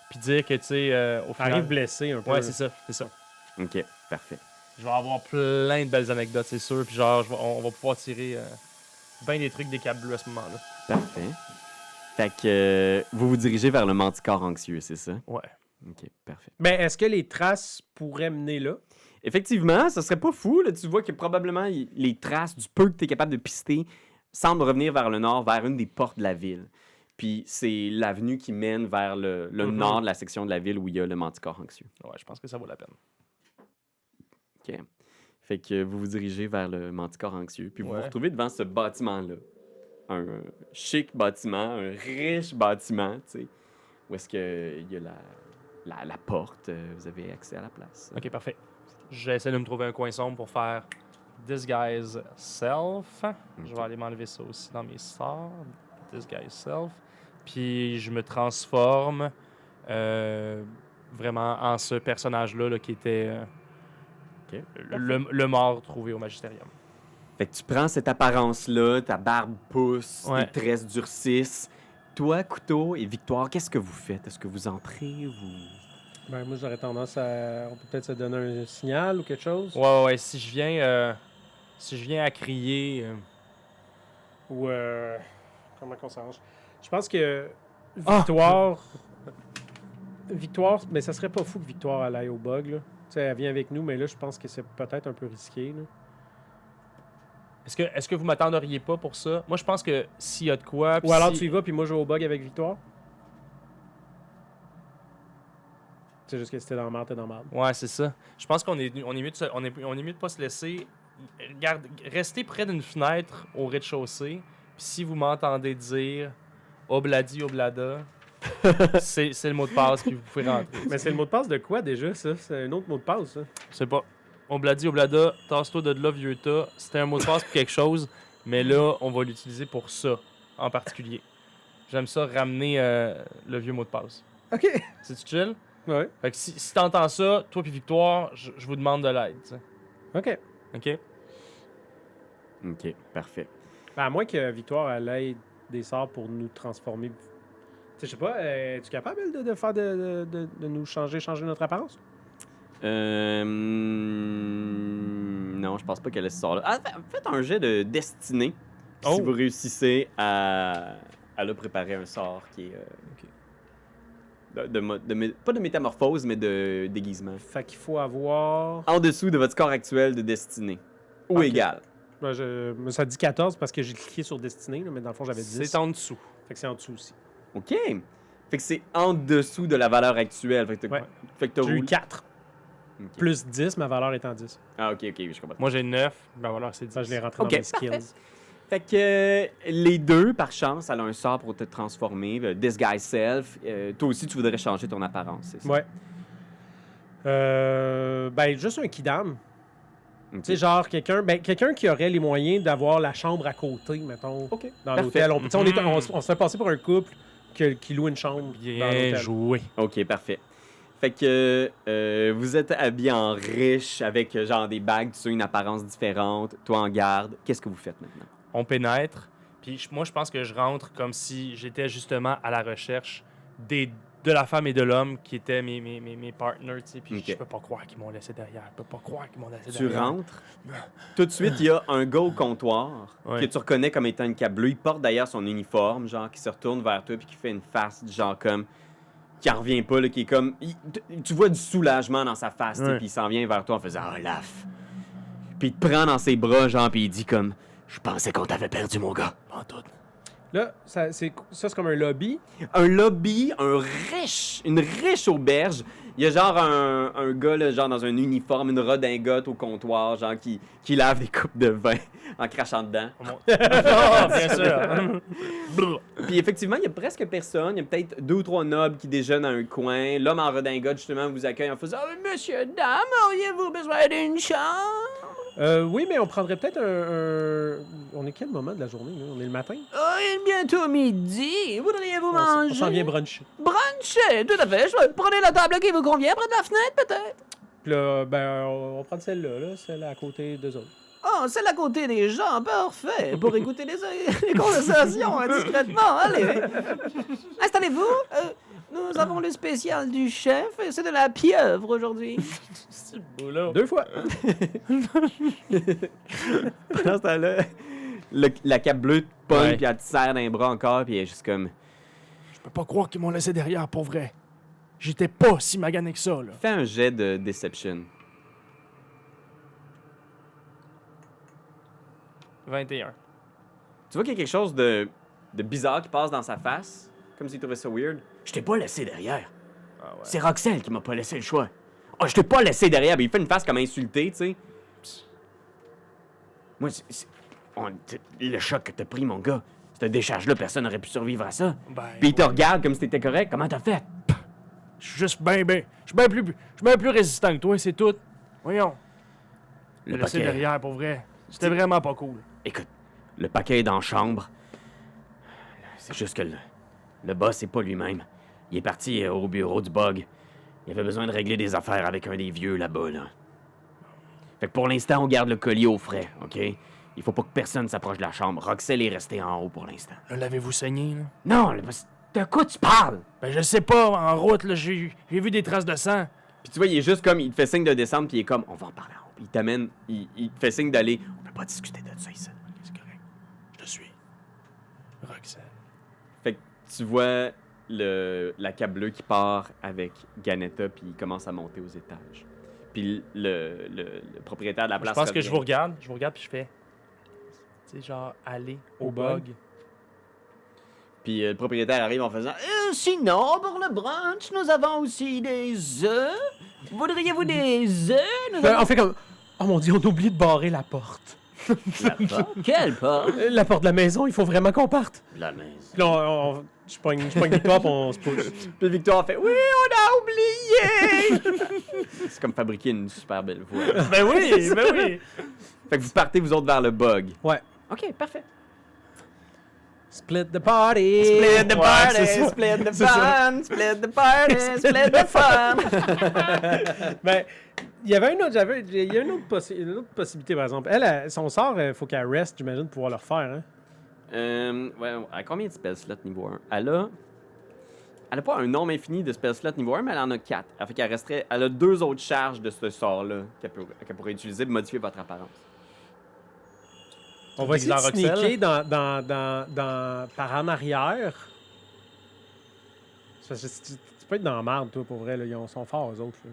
puis dire que, tu sais, au final... Arrive blessé un peu. Ouais, c'est ça, c'est ça. OK, parfait. Je vais avoir plein de belles anecdotes, c'est sûr, puis genre, on va pouvoir tirer bien des trucs des Capes Bleus à ce moment-là. Parfait. Fait que vous vous dirigez vers le Manticore anxieux, c'est ça? Ouais. OK, parfait. Ben, est-ce que les traces pourraient mener là? Effectivement, ça serait pas fou. Là. Tu vois que probablement les traces du peu que tu es capable de pister semblent revenir vers le nord, vers une des portes de la ville. Puis c'est l'avenue qui mène vers le nord de la section de la ville où il y a le Manticore anxieux. Ouais, je pense que ça vaut la peine. OK. Fait que vous vous dirigez vers le Manticore anxieux. Puis vous vous retrouvez devant ce bâtiment-là. Un chic bâtiment, un riche bâtiment, tu sais. Où est-ce qu'il y a la porte, vous avez accès à la place. OK, parfait. J'essaie de me trouver un coin sombre pour faire Disguise Self. Je vais aller m'enlever ça aussi dans mes sorts. Disguise Self. Puis je me transforme vraiment en ce personnage-là là, qui était OK. le mort trouvé au Magisterium. Fait que tu prends cette apparence-là, ta barbe pousse, Ouais. tes tresses durcissent. Toi, Couteau et Victoire, qu'est-ce que vous faites? Est-ce que vous entrez? Ben, moi, j'aurais tendance à... On peut peut-être se donner un signal ou quelque chose. Ouais, si je viens à crier... Ou... Comment qu'on s'arrange? Je pense que Victoire... Victoire... Mais ça serait pas fou que Victoire elle aille au bug, là. Tu sais, elle vient avec nous, mais là, je pense que c'est peut-être un peu risqué, là. Est-ce que vous m'attendriez pas pour ça? Moi, je pense que s'il y a de quoi... Ou alors tu y vas, puis moi, je vais au bug avec Victoire. C'est juste que si t'es dans la merde, t'es dans la merde. Ouais, c'est ça. Je pense qu'on est mieux de pas se laisser... Restez près d'une fenêtre au rez-de-chaussée, puis si vous m'entendez dire « Obladi, Oblada », c'est le mot de passe, puis vous pouvez rentrer. Mais c'est le mot de passe de quoi, déjà, ça? C'est un autre mot de passe, ça. Je sais pas. Obladi, Oblada, tasse-toi de là, vieux tas. C'était un mot de passe pour quelque chose, mais là, on va l'utiliser pour ça, en particulier. J'aime ça, ramener le vieux mot de passe. OK. C'est-tu chill? Ouais. Fait que si t'entends ça, toi puis Victoire, je vous demande de l'aide, tu sais. OK. OK? OK, parfait. Ben, à moins que Victoire elle ait des sorts pour nous transformer. Tu sais, je sais pas, es-tu capable de faire de nous changer notre apparence? Non, je pense pas qu'elle ait ce sort-là. Ah, faites un jet de destinée Oh. si vous réussissez à le préparer un sort qui est... pas de métamorphose, mais de déguisement. Fait qu'il faut avoir. En dessous de votre score actuel de destinée. Ou Ok. égal. Ben, ça dit 14 parce que j'ai cliqué sur Destinée, là, mais dans le fond, j'avais 10. C'est en dessous. Fait que c'est en dessous aussi. OK. Fait que c'est en dessous de la valeur actuelle. Fait que Ouais. t'as J'ai eu roulé... 4. Ok. Plus 10, ma valeur étant 10. Ah, OK, je comprends. Moi, j'ai 9. Ben voilà, c'est 10. Ça, je l'ai rentré Ok, dans mes skills. Fait que les deux, par chance, elle a un sort pour te transformer. Disguise Self. Toi aussi, tu voudrais changer ton apparence, c'est ça? Ouais. Ben, juste un kidam. Ok. Tu sais, genre quelqu'un qui aurait les moyens d'avoir la chambre à côté, mettons, OK. dans Parfait. l'hôtel. On se fait passer pour un couple qui loue une chambre dans Bien l'hôtel. joué. OK, parfait. Fait que vous êtes habillé en riche avec genre des bagues, tu sais, une apparence différente, toi en garde. Qu'est-ce que vous faites maintenant? On pénètre. Puis moi, je pense que je rentre comme si j'étais justement à la recherche de la femme et de l'homme qui étaient mes partners, tu sais. Puis Ok. je peux pas croire qu'ils m'ont laissé derrière. Je peux pas croire qu'ils m'ont laissé Tu derrière. rentres. Tout de suite, il y a un gars au comptoir Ouais. que tu reconnais comme étant une cape bleue. Il porte d'ailleurs son uniforme, genre, qui se retourne vers toi puis qui fait une face, genre, comme... qui en revient pas, là, qui est comme... tu vois du soulagement dans sa face, tu sais, Ouais. puis il s'en vient vers toi en faisant « Ah, Olaf! » Puis il te prend dans ses bras, genre, puis il dit comme « Je pensais qu'on t'avait perdu, mon gars. » Pas tout. Là, c'est comme un lobby. Un lobby, une riche auberge. Il y a genre un gars, là, genre dans un uniforme, une redingote au comptoir, genre qui lave des coupes de vin en crachant dedans. Oh, bien sûr. Puis effectivement, il y a presque personne. Il y a peut-être 2 ou 3 nobles qui déjeunent à un coin. L'homme en redingote, justement, vous accueille en faisant Monsieur, dame, auriez-vous besoin d'une chambre? Oui, mais on prendrait peut-être On est quel moment de la journée, là? On est le matin? Oh, il est bientôt midi. Voudriez-vous On manger? s'en vient bruncher. Bruncher, tout à fait. Prenez la table qui vous convient près de la fenêtre, peut-être. Puis là, ben, on prend celle-là, là, celle à côté d'eux autres. Oh, celle à côté des gens, parfait. Pour écouter les conversations discrètement. Allez. Installez-vous. Nous avons le spécial du chef et c'est de la pieuvre aujourd'hui. Boulot. 2 fois. Pendant ce temps-là, la cape bleue te pogne, Ouais. puis elle te serre dans les bras encore, puis elle est juste comme Je peux pas croire qu'ils m'ont laissé derrière, pour vrai. J'étais pas si magané que ça, là. Fais un jet de Deception. 21. Tu vois qu'il y a quelque chose de bizarre qui passe dans sa face, comme s'il trouvait ça weird. Je t'ai pas laissé derrière. Ah ouais. C'est Roxelle qui m'a pas laissé le choix. Oh, je t'ai pas laissé derrière, mais il fait une face comme insulté, tu sais. Moi, le choc que t'as pris, mon gars, cette décharge-là, personne n'aurait pu survivre à ça. Ben, Puis il te regarde comme si t'étais correct. Comment t'as fait? je suis juste bien. Je suis bien plus résistant que toi, c'est tout. Voyons. Le Me laisser paquet. derrière, pour vrai. C'était vraiment pas cool. Écoute, le paquet est dans la chambre. C'est juste que le boss, c'est pas lui-même. Il est parti au bureau du bug. Il avait besoin de régler des affaires avec un des vieux là-bas, là. Fait que pour l'instant, on garde le collier au frais, OK? Il faut pas que personne s'approche de la chambre. Roxelle est restée en haut pour l'instant. L'avez-vous saigné, là? Non, de quoi tu parles? Ben, je sais pas, en route, là, j'ai vu des traces de sang. Puis tu vois, il est juste comme, il te fait signe de descendre, puis il est comme, on va en parler en haut. Puis il t'amène, il te fait signe d'aller. On peut pas discuter de ça ici. C'est correct. Je te suis. Roxane. Fait que tu vois la cape bleue qui part avec Ganetta, puis il commence à monter aux étages. Puis le propriétaire de la Je place. pense que je vous revient. regarde, puis je fais. Tu sais, genre, aller au bug. Puis le propriétaire arrive en faisant Sinon, pour le brunch, nous avons aussi des œufs. Voudriez-vous des œufs? Nous Ben, on fait comme... Oh mon Dieu, on a oublié de barrer la porte. Quelle porte? La porte de la maison, il faut vraiment qu'on parte. La maison. Puis là, je pogne Victoire, puis on se pousse. Puis Victor fait oui, on a oublié. C'est comme fabriquer une super belle voix. Ben oui, ben oui. Fait que vous partez vous autres vers le bug. Ouais. OK, parfait. Split the party! Split the Ouais, party, c'est ça. split the C'est ça. fun, split the party, split the fun. Ben, il y avait il y a une autre possibilité, par exemple. Elle, son sort, il faut qu'elle reste, j'imagine, pour pouvoir le refaire. Hein? Ouais, à combien de spell slots niveau 1? Elle a pas un nombre infini de spell slots niveau 1, mais elle en a 4. Elle fait qu'elle resterait. Elle a 2 autres charges de ce sort-là qu'elle pourrait utiliser pour modifier votre apparence. On va essayer de Roxelle. sneaker par en arrière. Parce que tu peux être dans la marde, toi, pour vrai. Là. Ils sont forts, eux autres. Là.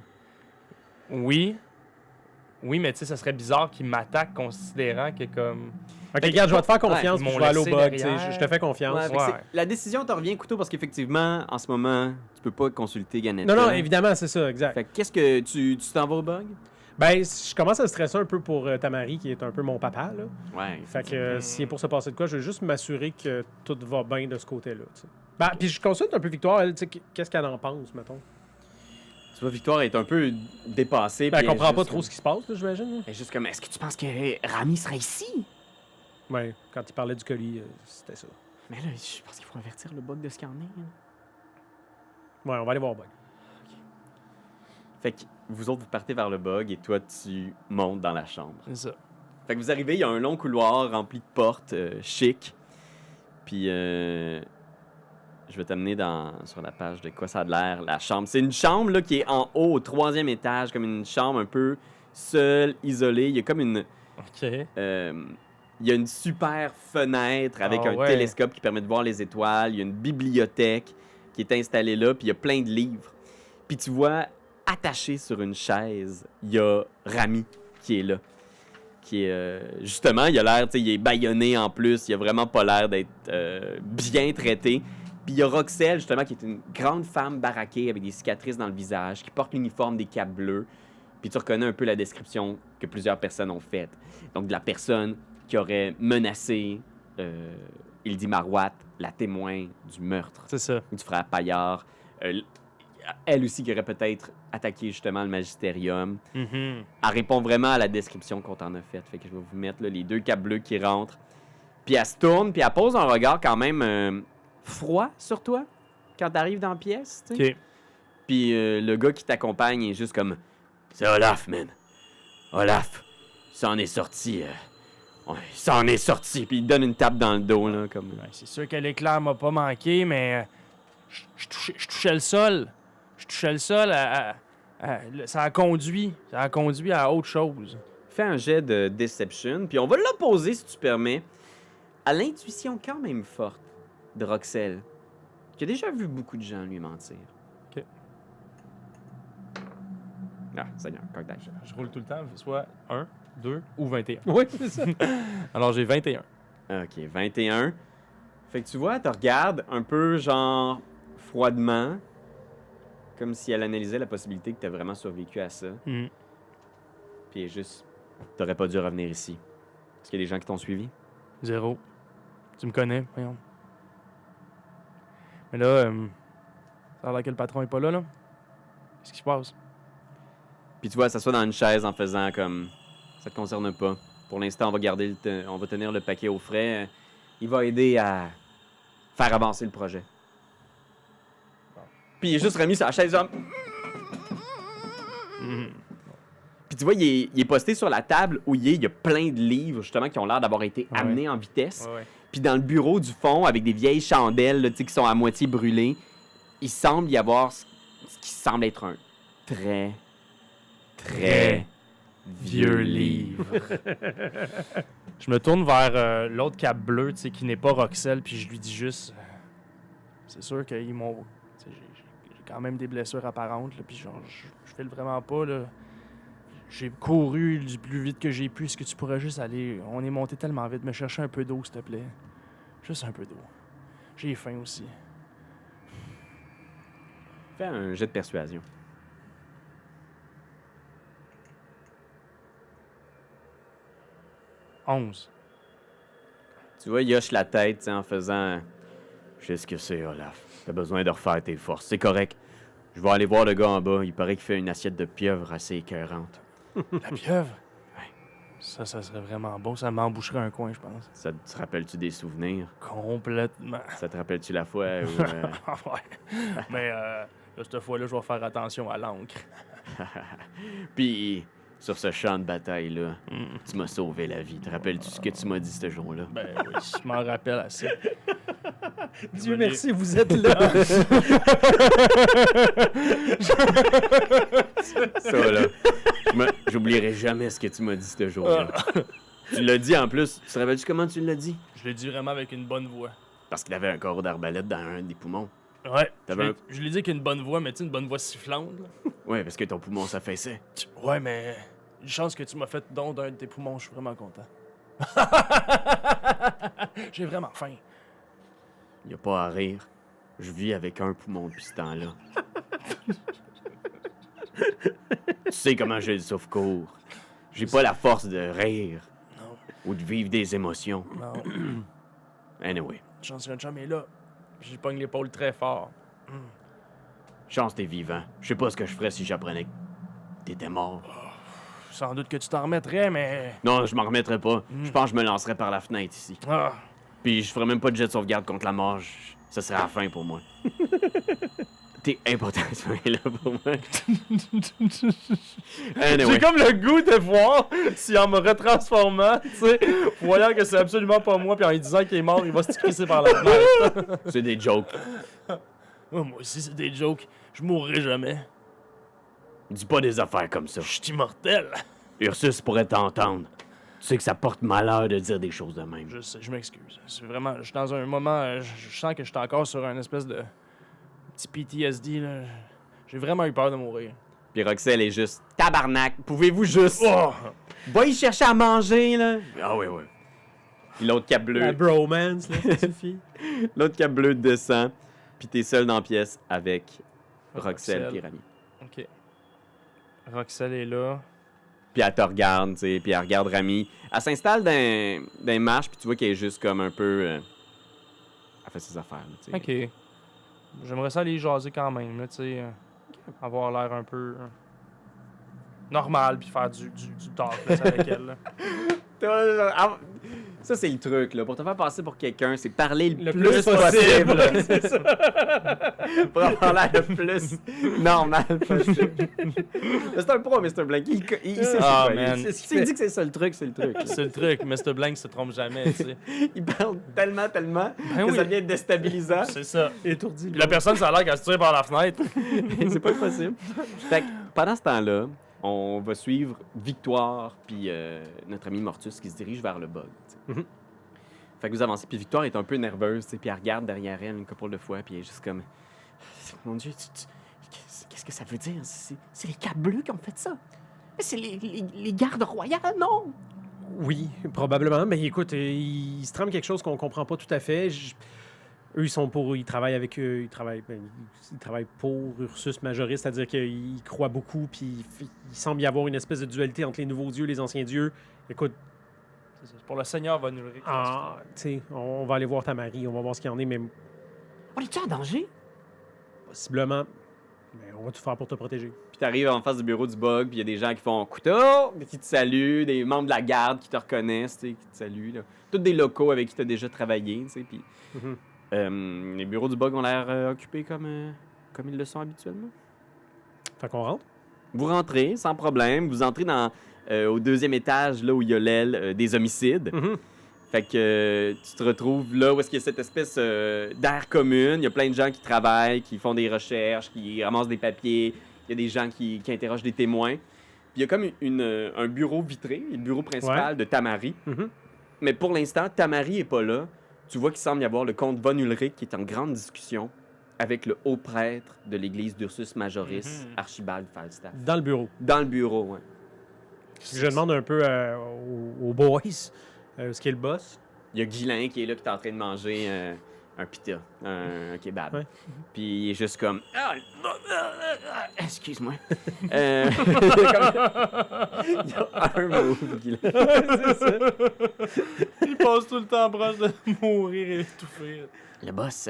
Oui. Oui, mais tu sais, ça serait bizarre qu'il m'attaque considérant que comme... Ok, regarde, je vais te faire confiance, ils puis je m'ont vais aller au laissé bug. tu sais, derrière. Je te fais confiance. Ouais, fait que Ouais. la décision te revient couteau parce qu'effectivement, en ce moment, tu peux pas consulter Ganetta. Non, non, évidemment, c'est ça, exact. Fait que qu'est-ce que tu t'en vas au bug? Ben, je commence à stresser un peu pour Tamari, qui est un peu mon papa, là. Ouais. Fait que s'il est pour se passer de quoi, je veux juste m'assurer que tout va bien de ce côté-là, tu sais. Ben, puis je consulte un peu Victoire, elle, tu sais, qu'est-ce qu'elle en pense, mettons. Tu vois, Victoire est un peu dépassée. Ben, elle puis comprend est pas juste trop ce qui se passe, là, j'imagine. là. Elle est juste comme, est-ce que tu penses que Rami serait ici? Ouais, quand il parlait du colis, c'était ça. Mais là, je pense qu'il faut avertir le bug de ce qu'il en est. hein. Ouais, on va aller voir bug. Fait que vous autres, vous partez vers le bug et toi, tu montes dans la chambre. C'est ça. Fait que vous arrivez, il y a un long couloir rempli de portes chic. Puis, je vais t'amener sur la page de quoi ça a de l'air, la chambre. C'est une chambre là, qui est en haut, au 3e étage, comme une chambre un peu seule, isolée. Il y a comme une... OK. il y a une super fenêtre avec Ah un ouais. télescope qui permet de voir les étoiles. Il y a une bibliothèque qui est installée là, puis il y a plein de livres. Puis tu vois, attaché sur une chaise, il y a Rami qui est là. Qui est, justement, il a l'air, tu sais, il est bâillonné en plus, il a vraiment pas l'air d'être bien traité. Puis il y a Roxelle, justement, qui est une grande femme baraquée avec des cicatrices dans le visage, qui porte l'uniforme des Capes Bleus. Puis tu reconnais un peu la description que plusieurs personnes ont faite. Donc de la personne qui aurait menacé Hildy Marouat, la témoin du meurtre C'est ça. du frère Paillard. Elle aussi qui aurait peut-être attaqué justement le magistérium. Mhm. Elle répond vraiment à la description qu'on t'en a faite. Fait que je vais vous mettre là, les 2 Capes Bleus qui rentrent. Puis elle se tourne, puis elle pose un regard quand même froid sur toi quand t'arrives dans la pièce. tu sais. OK. Puis le gars qui t'accompagne est juste comme... C'est Olaf, man. Olaf, il s'en est sorti. Ouais, il s'en est sorti. Puis il te donne une tape dans le dos, là, comme... Ouais, c'est sûr que l'éclair m'a pas manqué, mais je touchais le sol. Je touchais le sol ça a conduit à autre chose. Fais un jet de Deception, puis on va l'opposer, si tu permets, à l'intuition quand même forte de Roxelle, qui a déjà vu beaucoup de gens lui mentir. OK. Ah, Seigneur, cocktail. Je roule tout le temps, soit 1, 2 ou 21. Oui, c'est ça. Alors j'ai 21. OK, 21. Fait que tu vois, elle te regarde un peu, genre, froidement, comme si elle analysait la possibilité que tu vraiment survécu à ça. Mhm. Puis elle est juste, t'aurais pas dû revenir ici. Est-ce qu'il y a des gens qui t'ont suivi? 0. Tu me connais, voyons. Mais là, ça a l'air que le patron est pas là, là. Qu'est-ce qui se passe? Puis tu vois, elle s'assoit dans une chaise en faisant comme... Ça te concerne pas. Pour l'instant, on va garder on va tenir le paquet au frais. Il va aider à faire avancer le projet. Puis il est juste remis sur la chaise. Genre... Mhm. Puis tu vois, il est posté sur la table où il y a plein de livres, justement, qui ont l'air d'avoir été Ouais. amenés en vitesse. Ouais. Puis dans le bureau du fond, avec des vieilles chandelles là, tu sais, qui sont à moitié brûlées, il semble y avoir ce qui semble être un très, très vieux livre. Je me tourne vers l'autre cap bleu, tu sais, qui n'est pas Roxelle, puis je lui dis juste... c'est sûr qu'ils m'ont... tu sais, j'ai quand même des blessures apparentes, là, puis genre, je file vraiment pas, là. J'ai couru du plus vite que j'ai pu. Est-ce que tu pourrais juste aller... On est monté tellement vite, me chercher un peu d'eau, s'il te plaît. Juste un peu d'eau. J'ai faim aussi. Fais un jet de persuasion. « 11. Tu vois, il hoche la tête tu sais, en faisant... Je sais ce que c'est, Olaf. T'as besoin de refaire tes forces. C'est correct. Je vais aller voir le gars en bas. Il paraît qu'il fait une assiette de pieuvre assez écœurante. La pieuvre? Ça serait vraiment bon. Ça m'emboucherait un coin, je pense. Ça te rappelle-tu des souvenirs? Complètement. Ça te rappelle-tu la fois où... Ouais. Mais là, cette fois-là, je vais faire attention à l'encre. Puis, sur ce champ de bataille-là, tu m'as sauvé la vie. Te rappelles-tu ce que tu m'as dit ce jour-là? Ben oui, je m'en rappelle assez. Dieu merci, vous êtes là. Ça, là. J'oublierai jamais ce que tu m'as dit ce jour-là. Tu l'as dit en plus. Tu te rappelles-tu comment tu l'as dit? Je l'ai dit vraiment avec une bonne voix. Parce qu'il avait un corps d'arbalète dans un des poumons. Ouais, T'avais je l'ai dit avec une bonne voix, mais tu sais, une bonne voix sifflante. Là. Ouais, parce que ton poumon s'affaissait. Ouais, mais Une chance que tu m'as fait don d'un de tes poumons, je suis vraiment content. J'ai vraiment faim. Y a pas à rire. Je vis avec un poumon depuis ce temps-là. Tu sais comment j'ai le souffle-court. J'ai pas la force de rire Non, ou de vivre des émotions. non. Anyway, Chance qu'un chum est là. J'y pogne l'épaule très fort. chance t'es vivant. Je sais pas ce que je ferais si j'apprenais que t'étais mort. Sans doute que tu t'en remettrais, mais... Non, je m'en remettrais pas. Je pense que je me lancerais par la fenêtre ici. Ah, Puis je ferais même pas de jet de sauvegarde contre la mort. Ça serait la fin pour moi. T'es important, ce là pour moi. Anyway. J'ai comme le goût de voir si en me retransformant, tu sais, voyant que c'est absolument pas moi, puis en lui disant qu'il est mort, il va se crisser par la fenêtre. C'est des jokes. Oh, moi aussi, c'est des jokes. Je mourrai jamais. Dis pas des affaires comme ça. Je suis immortel. Ursus pourrait t'entendre. Tu sais que ça porte malheur de dire des choses de même. Je sais, je m'excuse. C'est vraiment... Je suis dans un moment... je sens que je suis encore sur un espèce de... petit PTSD, là. J'ai vraiment eu peur de mourir. Puis Roxelle est juste tabarnak. Pouvez-vous juste. Oh! Va y chercher à manger, là. Ah oui, oui. Puis l'autre cap bleu. La bromance, là, ça suffit. L'autre cap bleu descend. Puis t'es seul dans la pièce avec Roxelle Roxelle. et Rami. OK. Roxelle est là. Puis elle te regarde, tu sais. Puis elle regarde Rami. Elle s'installe dans un marche. Puis tu vois qu'elle est juste comme un peu. Elle fait ses affaires, là, tu sais. OK. J'aimerais ça aller jaser quand même, là, tu sais. Avoir l'air un peu... normal, puis faire du talk, là, tu sais, avec elle, là. Ça, c'est le truc, là. Pour te faire passer pour quelqu'un, c'est parler le Le plus plus possible. C'est ça. Pour avoir l'air le plus normal possible. C'est un pro, Mr. Blank. Il sait Ah, c'est quoi. man. S'il dit que c'est ça le truc, c'est le truc. C'est le truc, Mr. Blank se trompe jamais, tu sais. Il parle tellement que oui. ça devient déstabilisant. C'est ça. Étourdi. Puis la personne, ça a l'air qu'elle se tire par la fenêtre. C'est pas possible. Fait que pendant ce temps-là, on va suivre Victoire puis notre ami Mortus qui se dirige vers le bug. Tu sais. Mhm. Fait que vous avancez, puis Victoire est un peu nerveuse, tu sais, puis elle regarde derrière elle une couple de fois, puis elle est juste comme... Mon Dieu, qu'est-ce que ça veut dire? C'est les Capes Bleus qui ont fait ça. C'est les gardes royales, non? Oui, probablement. Mais écoute, il se trame quelque chose qu'on comprend pas tout à fait. Eux, ils travaillent avec eux, ils travaillent pour Ursus Majoris, c'est-à-dire qu'ils croient beaucoup, puis il semble y avoir une espèce de dualité entre les nouveaux dieux et les anciens dieux. Écoute, C'est ça. Pour le Seigneur va nous le tu sais, on va aller voir Tamari, on va voir ce qu'il y en est, mais On est-tu en danger? possiblement, mais on va tout faire pour te protéger. Puis t'arrives en face du bureau du bug, puis il y a des gens qui font couteau, qui te saluent, des membres de la garde qui te reconnaissent, tu sais, qui te saluent. Là. Tous des locaux avec qui tu as déjà travaillé, tu sais, puis... les bureaux du bug ont l'air occupés comme ils le sont habituellement. Fait qu'on rentre. Vous rentrez sans problème. Vous entrez au deuxième étage, là où il y a l'aile des homicides. Fait que tu te retrouves là où est-ce qu'il y a cette espèce d'air commune. Il y a plein de gens qui travaillent, qui font des recherches, qui ramassent des papiers. Il y a des gens qui interrogent des témoins. Puis il y a comme un bureau vitré, le bureau principal de Tamari. Mais pour l'instant, Tamari est pas là. Tu vois qu'il semble y avoir le comte Von Ulrich qui est en grande discussion avec le haut prêtre de l'église d'Ursus Majoris, Archibald Falstaff. Dans le bureau. Dans le bureau, ouais. Je demande un peu aux boys ce qu'est le boss. Il y a Guylain qui est là, qui est en train de manger un pita, un kebab. Ouais. Puis il est juste comme... Excuse-moi. Il y a un move, Guylain. Il passe tout le temps proche de mourir et étouffé. Le boss,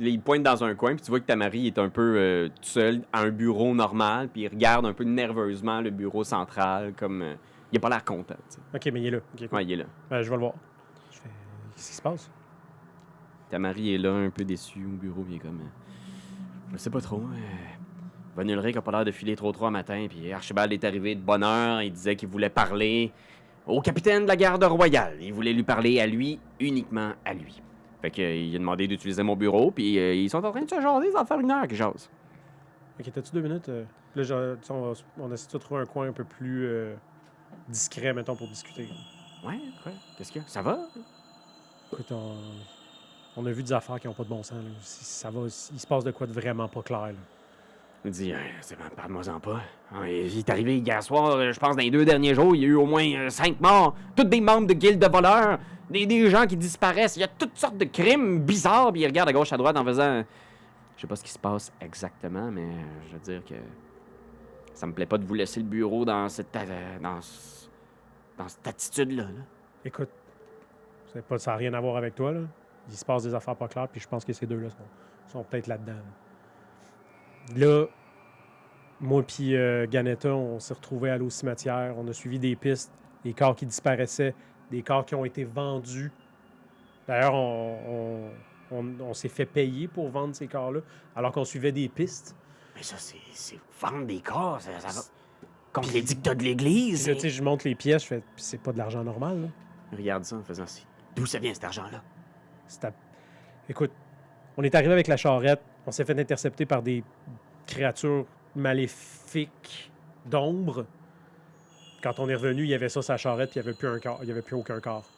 il pointe dans un coin, puis tu vois que Tamari est un peu tout seul à un bureau normal, puis il regarde un peu nerveusement le bureau central, comme... il a pas l'air content, tu sais. OK, mais il est là. OK, cool. Ouais, il est là. Je vais le voir. Je fais... Qu'est-ce qui se passe? Tamari est là, un peu déçu au bureau, puis il est comme... je sais pas trop. Von Ulrich a pas l'air de filer trop un matin, puis Archibald est arrivé de bonne heure, il disait qu'il voulait parler au capitaine de la garde royale. Il voulait lui parler à lui, uniquement à lui. Fait qu'il a demandé d'utiliser mon bureau, puis ils sont en train de se jaser, ça va faire 1 heure qu'ils jasent. OK, t'as-tu 2 minutes? Là, on essaie de trouver un coin un peu plus discret, mettons, pour discuter. Ouais, quoi? Qu'est-ce qu'il y a? Ça va? Écoute, on a vu des affaires qui n'ont pas de bon sens. Là. Ça va, il se passe de quoi de vraiment pas clair. Là. Il dit, parle-moi-en pas. Il est arrivé hier soir, je pense, dans les 2 derniers jours, il y a eu au moins 5 morts. Tous des membres de guildes de voleurs, des gens qui disparaissent. Il y a toutes sortes de crimes bizarres. Puis il regarde à gauche, à droite en faisant... Je sais pas ce qui se passe exactement, mais je veux dire que... Ça me plaît pas de vous laisser le bureau dans cette attitude-là. Là. Écoute, ça n'a rien à voir avec toi, là. Il se passe des affaires pas claires, puis je pense que ces deux-là sont peut-être là-dedans. Là, moi puis Ganetta, on s'est retrouvés à aller au cimetière. On a suivi des pistes, des corps qui disparaissaient, des corps qui ont été vendus. D'ailleurs, on s'est fait payer pour vendre ces corps-là, alors qu'on suivait des pistes. Mais ça, c'est vendre des corps, ça va... Contre les dictats de l'Église. Puis là, tu sais, je monte les pièces, je fais, c'est pas de l'argent normal, là. Regarde ça en faisant ci. D'où ça vient, cet argent-là? Écoute, on est arrivé avec la charrette, on s'est fait intercepter par des créatures maléfiques d'ombre. Quand on est revenu, il y avait ça, sa charrette, puis il n'y avait plus aucun corps.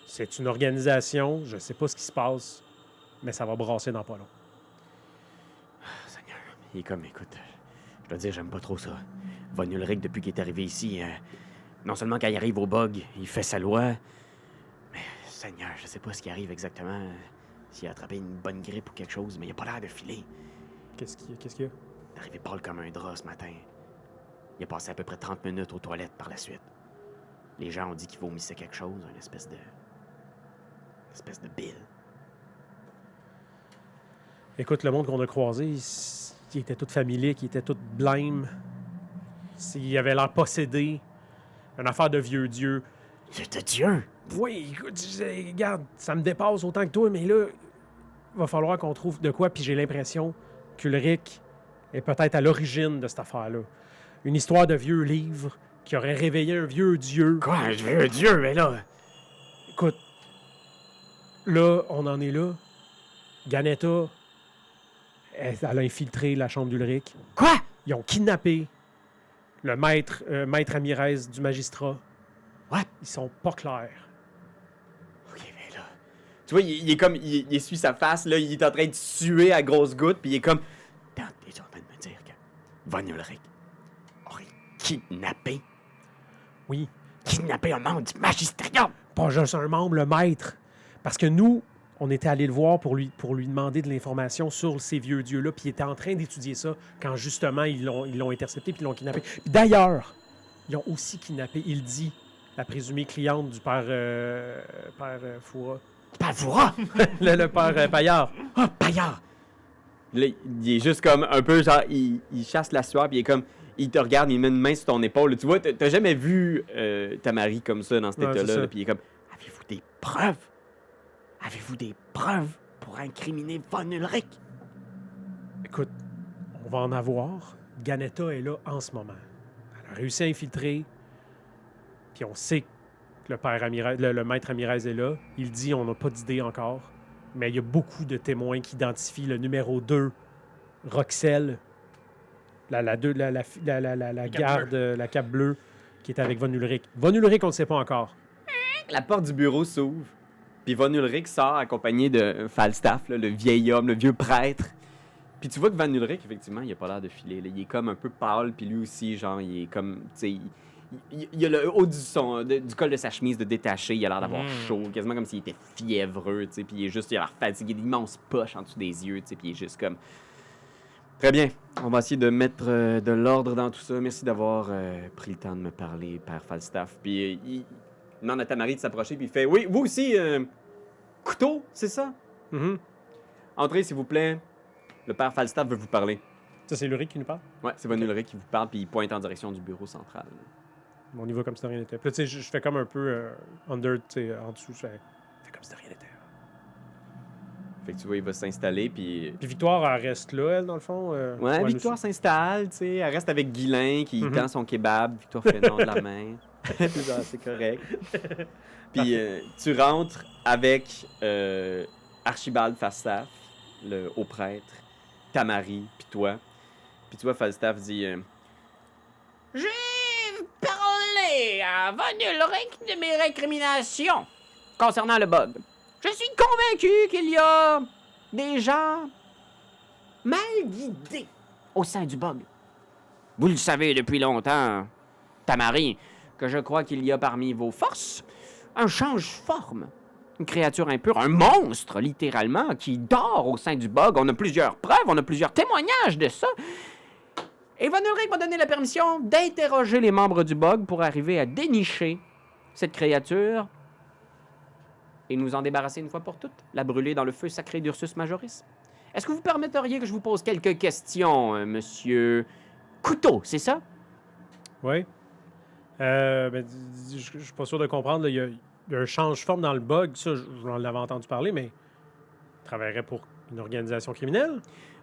C'est une organisation, je sais pas ce qui se passe, mais ça va brasser dans pas long. Seigneur, il est comme, écoute, je dois dire, j'aime pas trop ça. Von Ulrich, depuis qu'il est arrivé ici, non seulement quand il arrive au bug, il fait sa loi, mais Seigneur, je sais pas ce qui arrive exactement. S'il a attrapé une bonne grippe ou quelque chose, mais il a pas l'air de filer. Qu'est-ce qu'il y a? Il est arrivé pâle comme un drap ce matin. Il a passé à peu près 30 minutes aux toilettes par la suite. Les gens ont dit qu'il vomissait quelque chose, une espèce de bile. Écoute, le monde qu'on a croisé, il était tout familier, il était tout blême. Il avait l'air possédé. Une affaire de vieux dieu. De Dieu! Oui, écoute, regarde, ça me dépasse autant que toi, mais là, il va falloir qu'on trouve de quoi, puis j'ai l'impression qu'Ulrich est peut-être à l'origine de cette affaire-là. Une histoire de vieux livre qui aurait réveillé un vieux dieu. Quoi, un vieux Dieu, mais là... Écoute, là, on en est là. Ganetta, elle a infiltré la chambre d'Ulrich. Quoi? Ils ont kidnappé le maître Amirez du magistrat. What? Ils sont pas clairs. OK, mais là... Tu vois, il est comme... Il essuie sa face, là, il est en train de suer à grosses gouttes, puis il est comme... T'es en train de me dire que Von Ulrich aurait kidnappé? Oui. Kidnappé un membre du magistrat? Pas juste un membre, le maître. Parce que nous, on était allés le voir pour lui demander de l'information sur ces vieux dieux-là, puis il était en train d'étudier ça quand justement ils l'ont intercepté puis ils l'ont kidnappé. Puis d'ailleurs, ils ont aussi kidnappé, il dit, la présumée cliente du père Foura. Père Foura? le père Paillard. Ah, Paillard! Là, il est juste comme un peu genre, il chasse la sueur, puis il est comme, il te regarde, il met une main sur ton épaule. Tu vois, t'as jamais vu ta Marie comme ça dans cet Ouais, état-là, c'est là, ça. puis il est comme, Avez-vous des preuves? Avez-vous des preuves pour incriminer Von Ulrich? Écoute, on va en avoir. Ganetta est là en ce moment. Elle a réussi à infiltrer, puis on sait que le maître Amirez est là. Il dit on n'a pas d'idée encore, mais il y a beaucoup de témoins qui identifient le numéro 2, Roxelle, la garde, la cape bleue, qui est avec Von Ulrich. Von Ulrich, on ne le sait pas encore. la porte du bureau s'ouvre, puis Von Ulrich sort accompagné de Falstaff, là, le vieil homme, le vieux prêtre. Puis tu vois que Von Ulrich, effectivement, il a pas l'air de filer. Là. Il est comme un peu pâle, puis lui aussi, genre, il est comme, tu sais, il a le haut du col de sa chemise de détaché, il a l'air d'avoir chaud, quasiment comme s'il était fiévreux, tu sais, puis il a l'air fatigué, d'immenses poches en dessous des yeux, tu sais, puis il est juste comme... Très bien, on va essayer de mettre de l'ordre dans tout ça. Merci d'avoir pris le temps de me parler, Père Falstaff. Puis il demande à ta Marie de s'approcher, puis il fait, oui, vous aussi, couteau, c'est ça? Mhm. Entrez, s'il vous plaît. Le Père Falstaff veut vous parler. Ça, c'est Ulrich qui nous parle. Ouais, c'est Von Ulrich qui vous parle, puis il pointe en direction du bureau central. On y va comme si de rien n'était. Puis là, tu sais, je fais comme un peu under, tu sais, en dessous, je fais comme si de rien n'était. Fait que tu vois, il va s'installer, puis... Puis Victoire, elle reste là, elle, dans le fond. Ouais, nous Victoire s'installe, tu sais. Elle reste avec Guylain qui Mhm. tend son kebab. Victoire fait non de la main. Genre, c'est correct. Puis tu rentres avec Archibald Falstaff, le haut prêtre, ta Marie, puis toi. Puis tu vois, Falstaff dit... J'ai parlé à Von Ulrich de mes récriminations concernant le bug. Je suis convaincu qu'il y a des gens mal guidés au sein du bug. Vous le savez depuis longtemps, Tamari, que je crois qu'il y a parmi vos forces un change-forme. Une créature impure, un monstre, littéralement, qui dort au sein du bug. On a plusieurs preuves, on a plusieurs témoignages de ça. Et Von Ulrich m'a donné la permission d'interroger les membres du bug pour arriver à dénicher cette créature et nous en débarrasser une fois pour toutes, la brûler dans le feu sacré d'Ursus Majoris. Est-ce que vous permetteriez que je vous pose quelques questions, monsieur Couteau, c'est ça? Oui. Je suis pas sûr de comprendre. Là, il y a un change-forme dans le bug. Ça, j'en avais entendu parler, mais il travaillerait pour une organisation criminelle?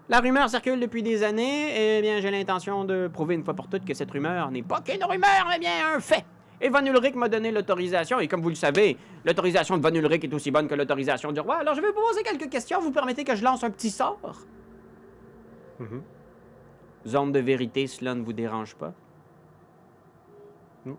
La rumeur circule depuis des années. Eh bien, j'ai l'intention de prouver une fois pour toutes que cette rumeur n'est pas qu'une rumeur, mais bien un fait. Et Von Ulrich m'a donné l'autorisation. Et comme vous le savez, l'autorisation de Von Ulrich est aussi bonne que l'autorisation du roi. Alors, je vais vous poser quelques questions. Vous permettez que je lance un petit sort? Mhm. Zone de vérité, cela ne vous dérange pas? Non.